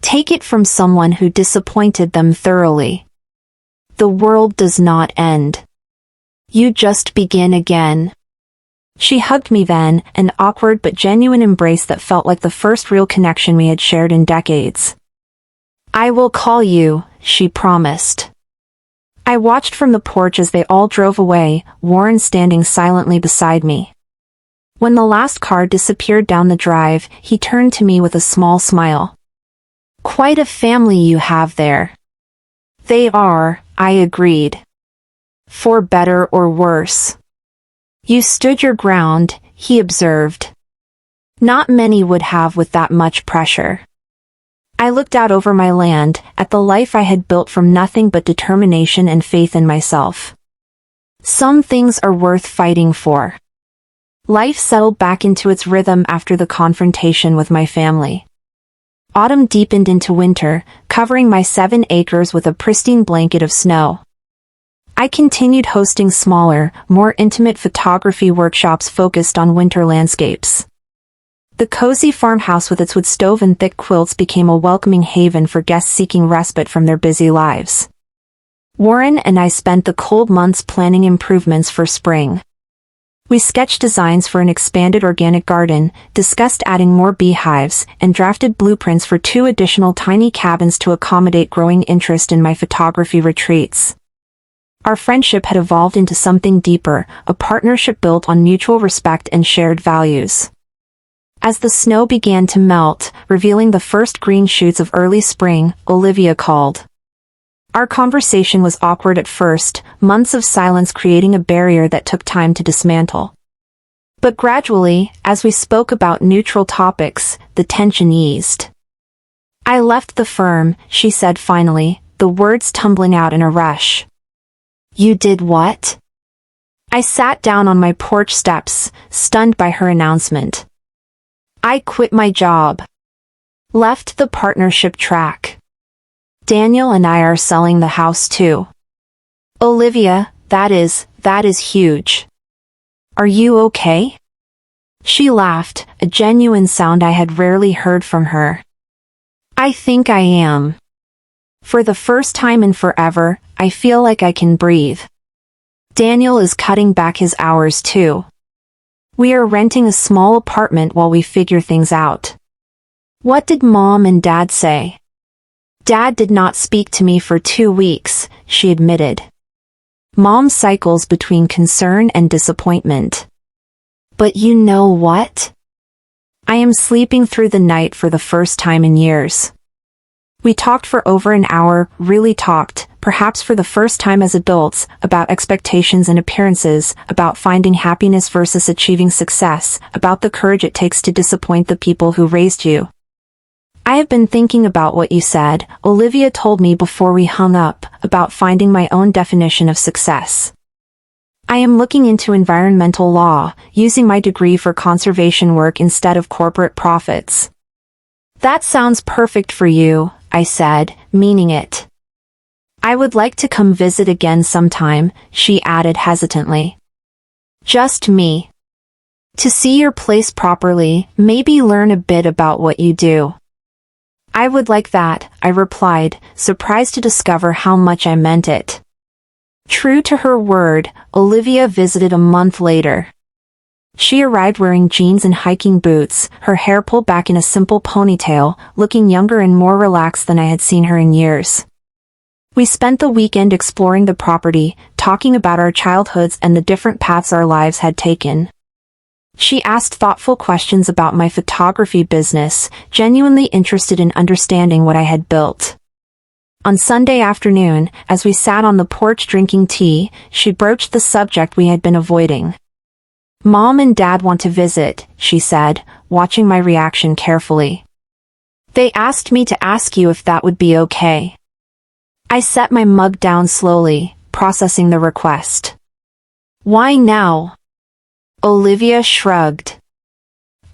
Take it from someone who disappointed them thoroughly. The world does not end. You just begin again. She hugged me then, an awkward but genuine embrace that felt like the first real connection we had shared in decades. I will call you, she promised. I watched from the porch as they all drove away, Warren standing silently beside me. When the last car disappeared down the drive, he turned to me with a small smile. Quite a family you have there. They are, I agreed. For better or worse. You stood your ground, he observed. Not many would have with that much pressure. I looked out over my land, at the life I had built from nothing but determination and faith in myself. Some things are worth fighting for. Life settled back into its rhythm after the confrontation with my family. Autumn deepened into winter, covering my 7 acres with a pristine blanket of snow. I continued hosting smaller, more intimate photography workshops focused on winter landscapes. The cozy farmhouse with its wood stove and thick quilts became a welcoming haven for guests seeking respite from their busy lives. Warren and I spent the cold months planning improvements for spring. We sketched designs for an expanded organic garden, discussed adding more beehives, and drafted blueprints for 2 additional tiny cabins to accommodate growing interest in my photography retreats. Our friendship had evolved into something deeper, a partnership built on mutual respect and shared values. As the snow began to melt, revealing the first green shoots of early spring, Olivia called. Our conversation was awkward at first, months of silence creating a barrier that took time to dismantle. But gradually, as we spoke about neutral topics, the tension eased. I left the firm, she said finally, the words tumbling out in a rush. You did what? I sat down on my porch steps, stunned by her announcement. I quit my job. Left the partnership track. Daniel and I are selling the house too. Olivia, that is huge. Are you okay? She laughed, a genuine sound I had rarely heard from her. I think I am. For the first time in forever, I feel like I can breathe. Daniel is cutting back his hours too. We are renting a small apartment while we figure things out. What did Mom and Dad say? Dad did not speak to me for 2 weeks, she admitted. Mom cycles between concern and disappointment. But you know what? I am sleeping through the night for the first time in years. We talked for over an hour, really talked, perhaps for the first time as adults, about expectations and appearances, about finding happiness versus achieving success, about the courage it takes to disappoint the people who raised you. I have been thinking about what you said, Olivia told me before we hung up, about finding my own definition of success. I am looking into environmental law, using my degree for conservation work instead of corporate profits. That sounds perfect for you, I said, meaning it. I would like to come visit again sometime, she added hesitantly. Just me. To see your place properly, maybe learn a bit about what you do. I would like that, I replied, surprised to discover how much I meant it. True to her word, Olivia visited a month later. She arrived wearing jeans and hiking boots, her hair pulled back in a simple ponytail, looking younger and more relaxed than I had seen her in years. We spent the weekend exploring the property, talking about our childhoods and the different paths our lives had taken. She asked thoughtful questions about my photography business, genuinely interested in understanding what I had built. On Sunday afternoon, as we sat on the porch drinking tea, she broached the subject we had been avoiding. Mom and Dad want to visit, she said, watching my reaction carefully. They asked me to ask you if that would be okay. I set my mug down slowly, processing the request. Why now? Olivia shrugged.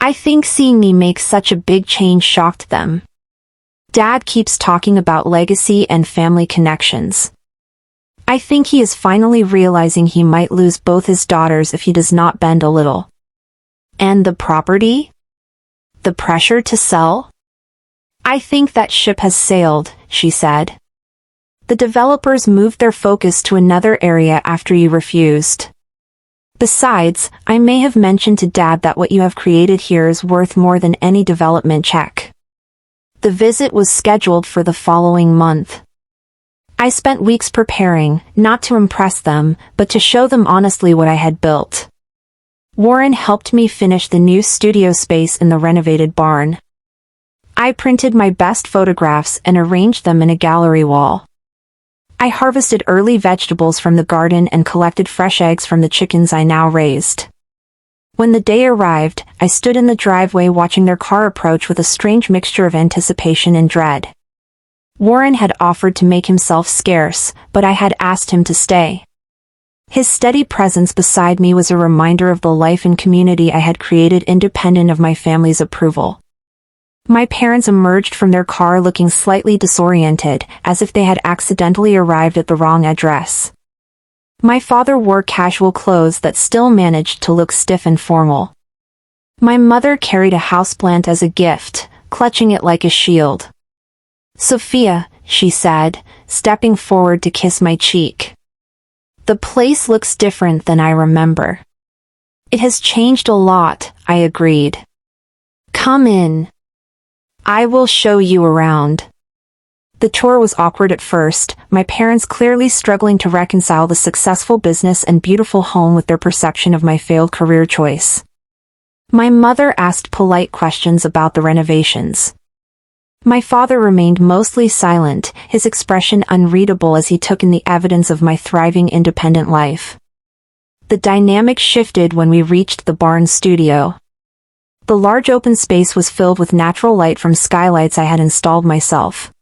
I think seeing me make such a big change shocked them. Dad keeps talking about legacy and family connections. I think he is finally realizing he might lose both his daughters if he does not bend a little. And the property? The pressure to sell? I think that ship has sailed, she said. The developers moved their focus to another area after you refused. Besides, I may have mentioned to Dad that what you have created here is worth more than any development check. The visit was scheduled for the following month. I spent weeks preparing, not to impress them, but to show them honestly what I had built. Warren helped me finish the new studio space in the renovated barn. I printed my best photographs and arranged them in a gallery wall. I harvested early vegetables from the garden and collected fresh eggs from the chickens I now raised. When the day arrived, I stood in the driveway watching their car approach with a strange mixture of anticipation and dread. Warren had offered to make himself scarce, but I had asked him to stay. His steady presence beside me was a reminder of the life and community I had created independent of my family's approval. My parents emerged from their car looking slightly disoriented, as if they had accidentally arrived at the wrong address. My father wore casual clothes that still managed to look stiff and formal. My mother carried a houseplant as a gift, clutching it like a shield. Sophia, she said, stepping forward to kiss my cheek. The place looks different than I remember. It has changed a lot, I agreed. Come in. I will show you around. The tour was awkward at first, my parents clearly struggling to reconcile the successful business and beautiful home with their perception of my failed career choice. My mother asked polite questions about the renovations. My father remained mostly silent, his expression unreadable as he took in the evidence of my thriving independent life. The dynamic shifted when we reached the barn studio. The large open space was filled with natural light from skylights I had installed myself.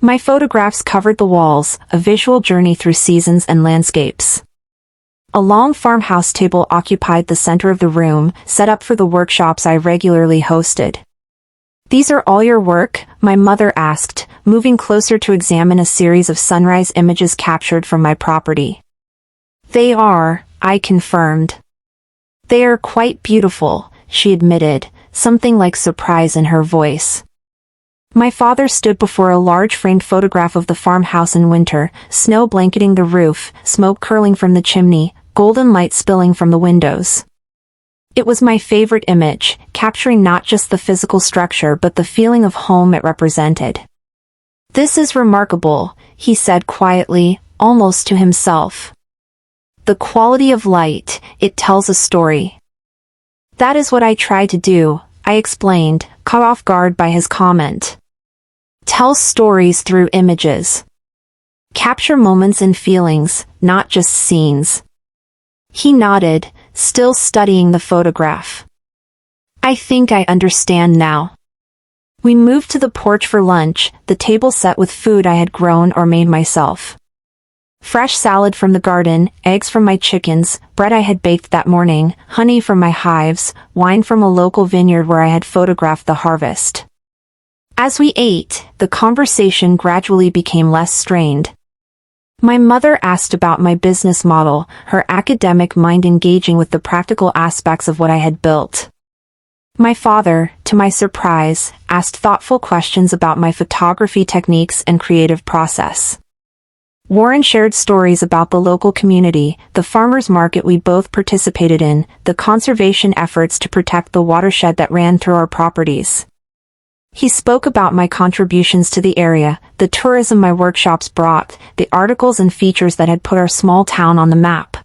My photographs covered the walls, a visual journey through seasons and landscapes. A long farmhouse table occupied the center of the room, set up for the workshops I regularly hosted. These are all your work? My mother asked, moving closer to examine a series of sunrise images captured from my property. They are, I confirmed. They are quite beautiful, she admitted, something like surprise in her voice. My father stood before a large framed photograph of the farmhouse in winter, snow blanketing the roof, smoke curling from the chimney, golden light spilling from the windows. It was my favorite image, capturing not just the physical structure but the feeling of home it represented. This is remarkable, he said quietly, almost to himself. The quality of light, it tells a story. That is what I try to do, I explained, caught off guard by his comment. Tell stories through images. Capture moments and feelings, not just scenes. He nodded, still studying the photograph. I think I understand now. We moved to the porch for lunch, the table set with food I had grown or made myself. Fresh salad from the garden, eggs from my chickens, bread I had baked that morning, honey from my hives, wine from a local vineyard where I had photographed the harvest. As we ate, the conversation gradually became less strained. My mother asked about my business model, her academic mind engaging with the practical aspects of what I had built. My father, to my surprise, asked thoughtful questions about my photography techniques and creative process. Warren shared stories about the local community, the farmers market we both participated in, the conservation efforts to protect the watershed that ran through our properties. He spoke about my contributions to the area, the tourism my workshops brought, the articles and features that had put our small town on the map.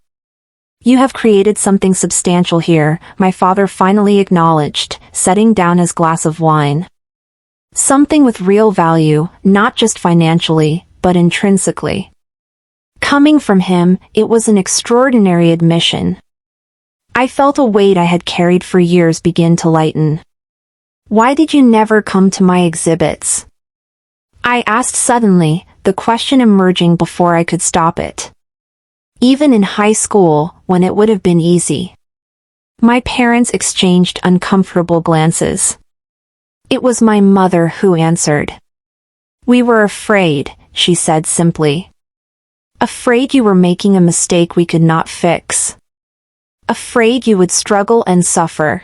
You have created something substantial here, my father finally acknowledged, setting down his glass of wine. Something with real value, not just financially, but intrinsically. Coming from him, it was an extraordinary admission. I felt a weight I had carried for years begin to lighten. Why did you never come to my exhibits? I asked suddenly, the question emerging before I could stop it. Even in high school, when it would have been easy. My parents exchanged uncomfortable glances. It was my mother who answered. We were afraid, she said simply. Afraid you were making a mistake we could not fix. Afraid you would struggle and suffer.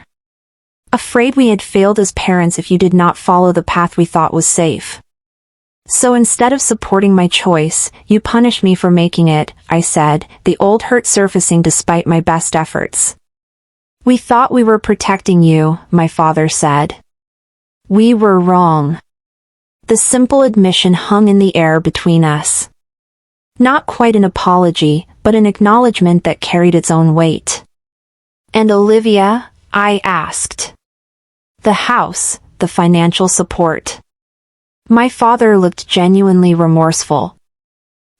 Afraid we had failed as parents if you did not follow the path we thought was safe. So instead of supporting my choice, you punished me for making it, I said, the old hurt surfacing despite my best efforts. We thought we were protecting you, my father said. We were wrong. The simple admission hung in the air between us. Not quite an apology, but an acknowledgement that carried its own weight. And Olivia? I asked. The house, the financial support. My father looked genuinely remorseful.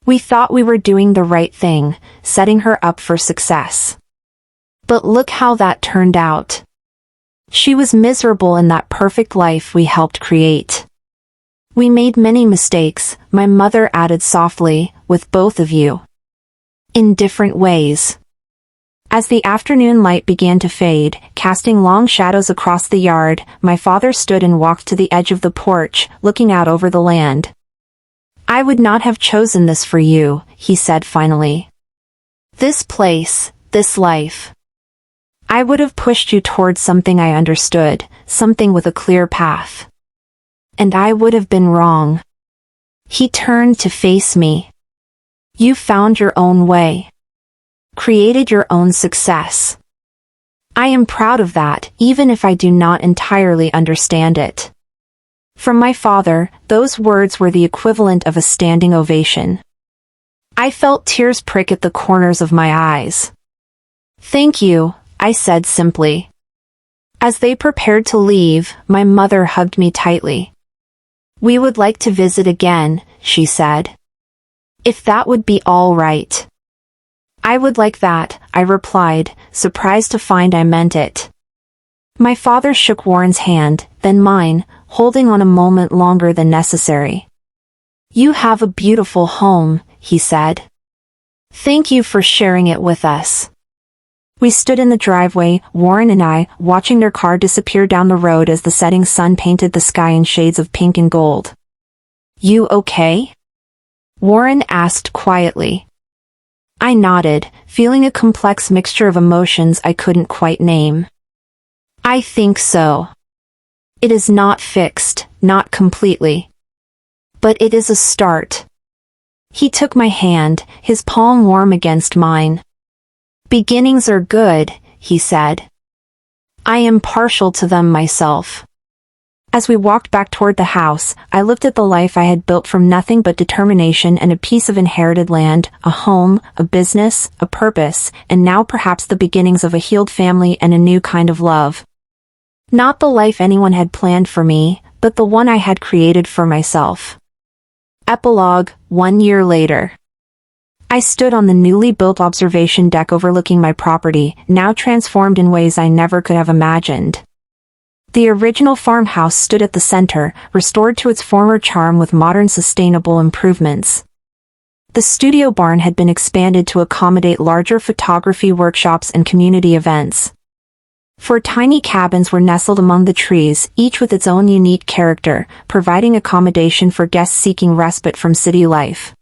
We thought we were doing the right thing, setting her up for success. But look how that turned out. She was miserable in that perfect life we helped create. We made many mistakes, my mother added softly, with both of you. In different ways. As the afternoon light began to fade, casting long shadows across the yard, my father stood and walked to the edge of the porch, looking out over the land. I would not have chosen this for you, he said finally. This place, this life. I would have pushed you towards something I understood, something with a clear path. And I would have been wrong. He turned to face me. You found your own way. Created your own success. I am proud of that, even if I do not entirely understand it. From my father, those words were the equivalent of a standing ovation. I felt tears prick at the corners of my eyes. Thank you, I said simply. As they prepared to leave, my mother hugged me tightly. We would like to visit again, she said. If that would be all right. I would like that, I replied, surprised to find I meant it. My father shook Warren's hand, then mine, holding on a moment longer than necessary. You have a beautiful home, he said. Thank you for sharing it with us. We stood in the driveway, Warren and I, watching their car disappear down the road as the setting sun painted the sky in shades of pink and gold. You okay? Warren asked quietly. I nodded, feeling a complex mixture of emotions I couldn't quite name. I think so. It is not fixed, not completely. But it is a start. He took my hand, his palm warm against mine. Beginnings are good, he said. I am partial to them myself. As we walked back toward the house, I looked at the life I had built from nothing but determination and a piece of inherited land, a home, a business, a purpose, and now perhaps the beginnings of a healed family and a new kind of love. Not the life anyone had planned for me, but the one I had created for myself. Epilogue, 1 year later. I stood on the newly built observation deck overlooking my property, now transformed in ways I never could have imagined. The original farmhouse stood at the center, restored to its former charm with modern sustainable improvements. The studio barn had been expanded to accommodate larger photography workshops and community events. 4 tiny cabins were nestled among the trees, each with its own unique character, providing accommodation for guests seeking respite from city life.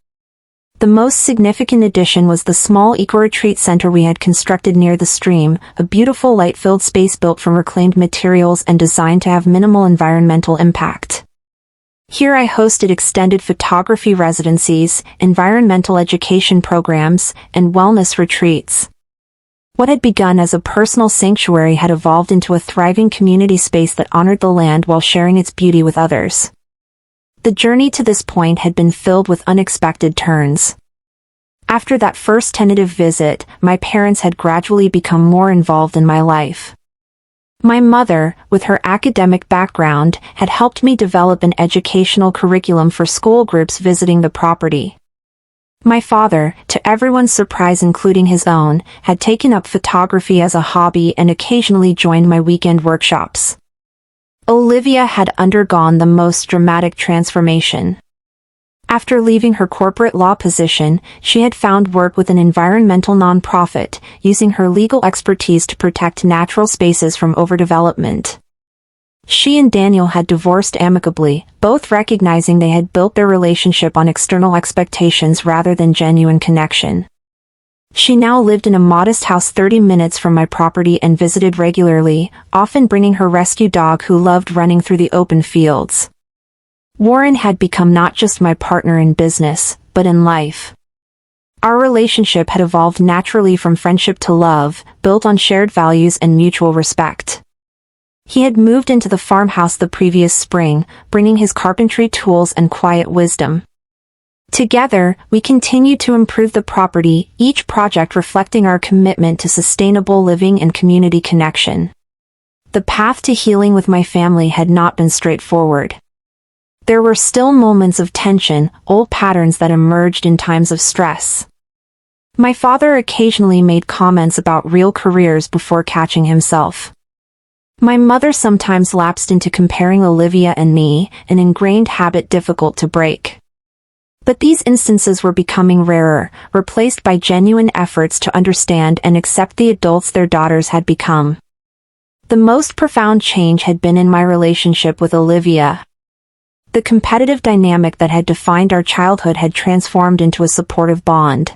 The most significant addition was the small eco-retreat center we had constructed near the stream, a beautiful light-filled space built from reclaimed materials and designed to have minimal environmental impact. Here I hosted extended photography residencies, environmental education programs, and wellness retreats. What had begun as a personal sanctuary had evolved into a thriving community space that honored the land while sharing its beauty with others. The journey to this point had been filled with unexpected turns. After that first tentative visit, my parents had gradually become more involved in my life. My mother, with her academic background, had helped me develop an educational curriculum for school groups visiting the property. My father, to everyone's surprise including his own, had taken up photography as a hobby and occasionally joined my weekend workshops. Olivia had undergone the most dramatic transformation. After leaving her corporate law position, she had found work with an environmental nonprofit, using her legal expertise to protect natural spaces from overdevelopment. She and Daniel had divorced amicably, both recognizing they had built their relationship on external expectations rather than genuine connection. She now lived in a modest house 30 minutes from my property and visited regularly, often bringing her rescue dog who loved running through the open fields. Warren had become not just my partner in business, but in life. Our relationship had evolved naturally from friendship to love, built on shared values and mutual respect. He had moved into the farmhouse the previous spring, bringing his carpentry tools and quiet wisdom. Together, we continued to improve the property, each project reflecting our commitment to sustainable living and community connection. The path to healing with my family had not been straightforward. There were still moments of tension, old patterns that emerged in times of stress. My father occasionally made comments about real careers before catching himself. My mother sometimes lapsed into comparing Olivia and me, an ingrained habit difficult to break. But these instances were becoming rarer, replaced by genuine efforts to understand and accept the adults their daughters had become. The most profound change had been in my relationship with Olivia. The competitive dynamic that had defined our childhood had transformed into a supportive bond.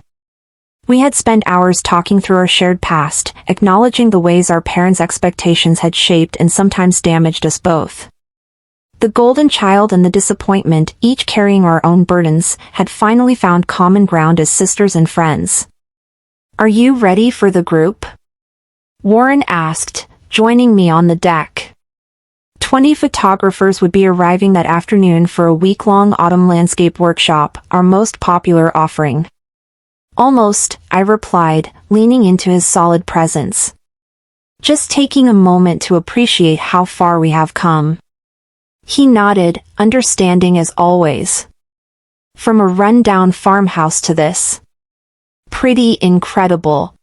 We had spent hours talking through our shared past, acknowledging the ways our parents' expectations had shaped and sometimes damaged us both. The golden child and the disappointment, each carrying our own burdens, had finally found common ground as sisters and friends. "Are you ready for the group?" Warren asked, joining me on the deck. 20 photographers would be arriving that afternoon for a week-long autumn landscape workshop, our most popular offering. "Almost," I replied, leaning into his solid presence. "Just taking a moment to appreciate how far we have come." He nodded, understanding as always. "From a run-down farmhouse to this. Pretty incredible."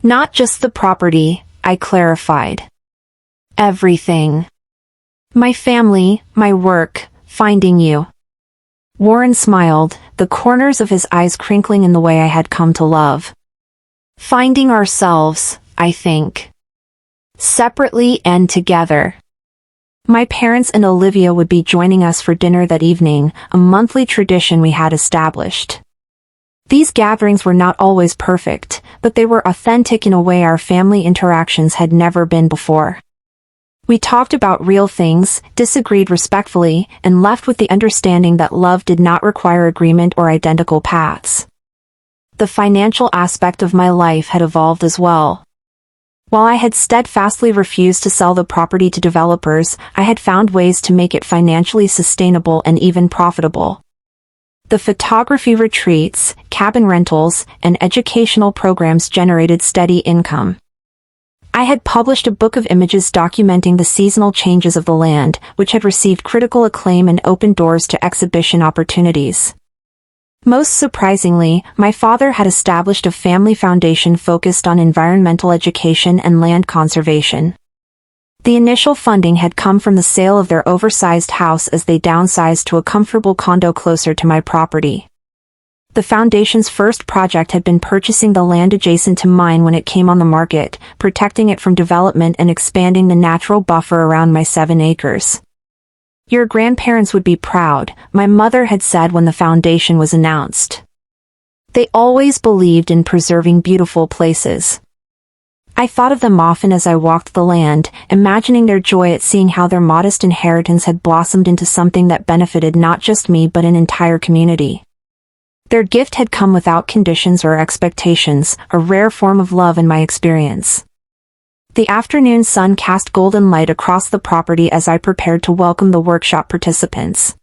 "Not just the property," I clarified. "Everything. My family, my work, finding you." Warren smiled, the corners of his eyes crinkling in the way I had come to love. "Finding ourselves, I think. Separately and together." My parents and Olivia would be joining us for dinner that evening, a monthly tradition we had established. These gatherings were not always perfect, but they were authentic in a way our family interactions had never been before. We talked about real things, disagreed respectfully, and left with the understanding that love did not require agreement or identical paths. The financial aspect of my life had evolved as well. While I had steadfastly refused to sell the property to developers, I had found ways to make it financially sustainable and even profitable. The photography retreats, cabin rentals, and educational programs generated steady income. I had published a book of images documenting the seasonal changes of the land, which had received critical acclaim and opened doors to exhibition opportunities. Most surprisingly, my father had established a family foundation focused on environmental education and land conservation. The initial funding had come from the sale of their oversized house as they downsized to a comfortable condo closer to my property. The foundation's first project had been purchasing the land adjacent to mine when it came on the market, protecting it from development and expanding the natural buffer around my 7 acres. "Your grandparents would be proud," my mother had said when the foundation was announced. They always believed in preserving beautiful places. I thought of them often as I walked the land, imagining their joy at seeing how their modest inheritance had blossomed into something that benefited not just me but an entire community. Their gift had come without conditions or expectations, a rare form of love in my experience. The afternoon sun cast golden light across the property as I prepared to welcome the workshop participants.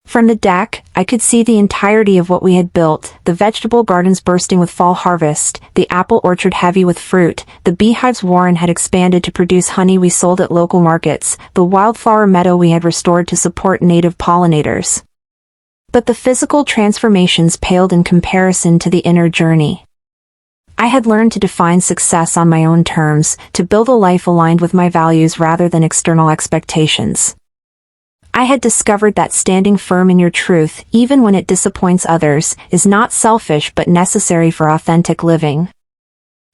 From the deck, I could see the entirety of what we had built, the vegetable gardens bursting with fall harvest, the apple orchard heavy with fruit, the beehives Warren had expanded to produce honey we sold at local markets, the wildflower meadow we had restored to support native pollinators. But the physical transformations paled in comparison to the inner journey. I had learned to define success on my own terms, to build a life aligned with my values rather than external expectations. I had discovered that standing firm in your truth, even when it disappoints others, is not selfish but necessary for authentic living.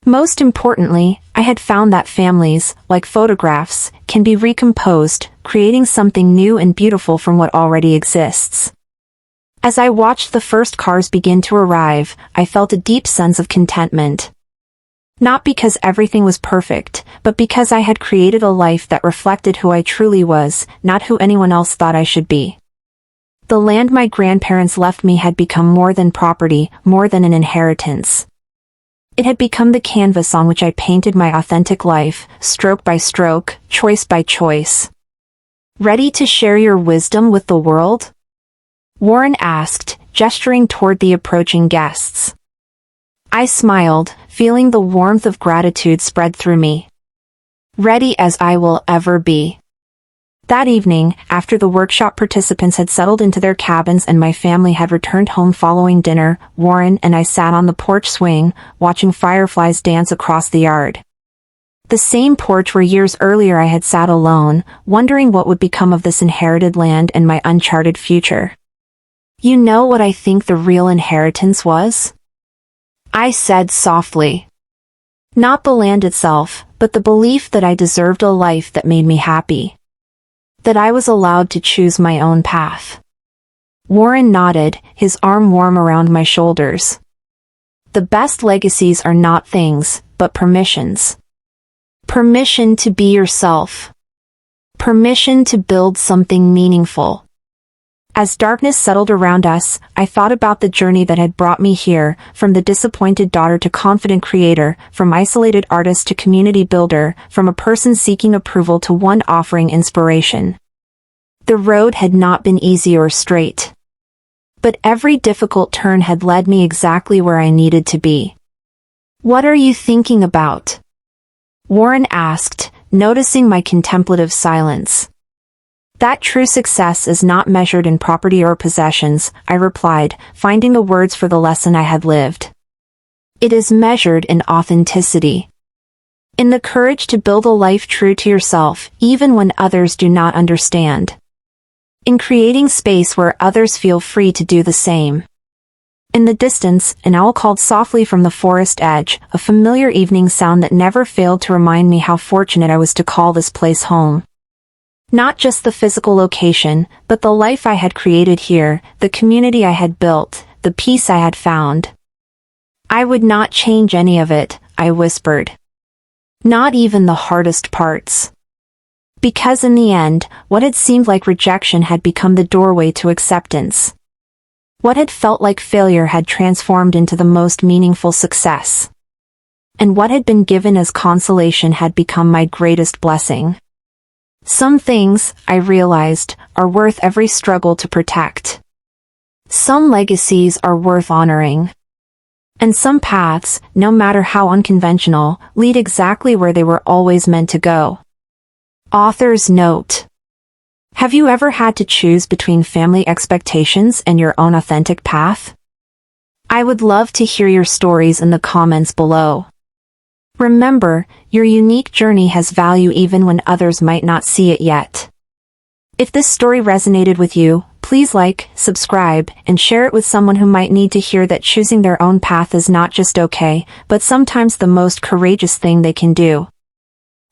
Most importantly, I had found that families, like photographs, can be recomposed, creating something new and beautiful from what already exists. As I watched the first cars begin to arrive, I felt a deep sense of contentment. Not because everything was perfect, but because I had created a life that reflected who I truly was, not who anyone else thought I should be. The land my grandparents left me had become more than property, more than an inheritance. It had become the canvas on which I painted my authentic life, stroke by stroke, choice by choice. "Ready to share your wisdom with the world?" Warren asked, gesturing toward the approaching guests. I smiled, feeling the warmth of gratitude spread through me. "Ready as I will ever be." That evening, after the workshop participants had settled into their cabins and my family had returned home following dinner, Warren and I sat on the porch swing, watching fireflies dance across the yard. The same porch where years earlier I had sat alone, wondering what would become of this inherited land and my uncharted future. "You know what I think the real inheritance was?" I said softly. "Not the land itself, but the belief that I deserved a life that made me happy. That I was allowed to choose my own path." Warren nodded, his arm warm around my shoulders. "The best legacies are not things, but permissions. Permission to be yourself. Permission to build something meaningful." As darkness settled around us, I thought about the journey that had brought me here, from the disappointed daughter to confident creator, from isolated artist to community builder, from a person seeking approval to one offering inspiration. The road had not been easy or straight. But every difficult turn had led me exactly where I needed to be. "What are you thinking about?" Warren asked, noticing my contemplative silence. "That true success is not measured in property or possessions," I replied, finding the words for the lesson I had lived. "It is measured in authenticity. In the courage to build a life true to yourself, even when others do not understand. In creating space where others feel free to do the same." In the distance, an owl called softly from the forest edge, a familiar evening sound that never failed to remind me how fortunate I was to call this place home. Not just the physical location, but the life I had created here, the community I had built, the peace I had found. "I would not change any of it," I whispered. "Not even the hardest parts." Because in the end, what had seemed like rejection had become the doorway to acceptance. What had felt like failure had transformed into the most meaningful success. And what had been given as consolation had become my greatest blessing. Some things, I realized, are worth every struggle to protect. Some legacies are worth honoring. And some paths, no matter how unconventional, lead exactly where they were always meant to go. Author's note. Have you ever had to choose between family expectations and your own authentic path? I would love to hear your stories in the comments below. Remember, your unique journey has value even when others might not see it yet. If this story resonated with you, please like, subscribe, and share it with someone who might need to hear that choosing their own path is not just okay, but sometimes the most courageous thing they can do.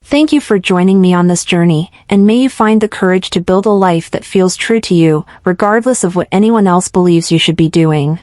Thank you for joining me on this journey, and may you find the courage to build a life that feels true to you, regardless of what anyone else believes you should be doing.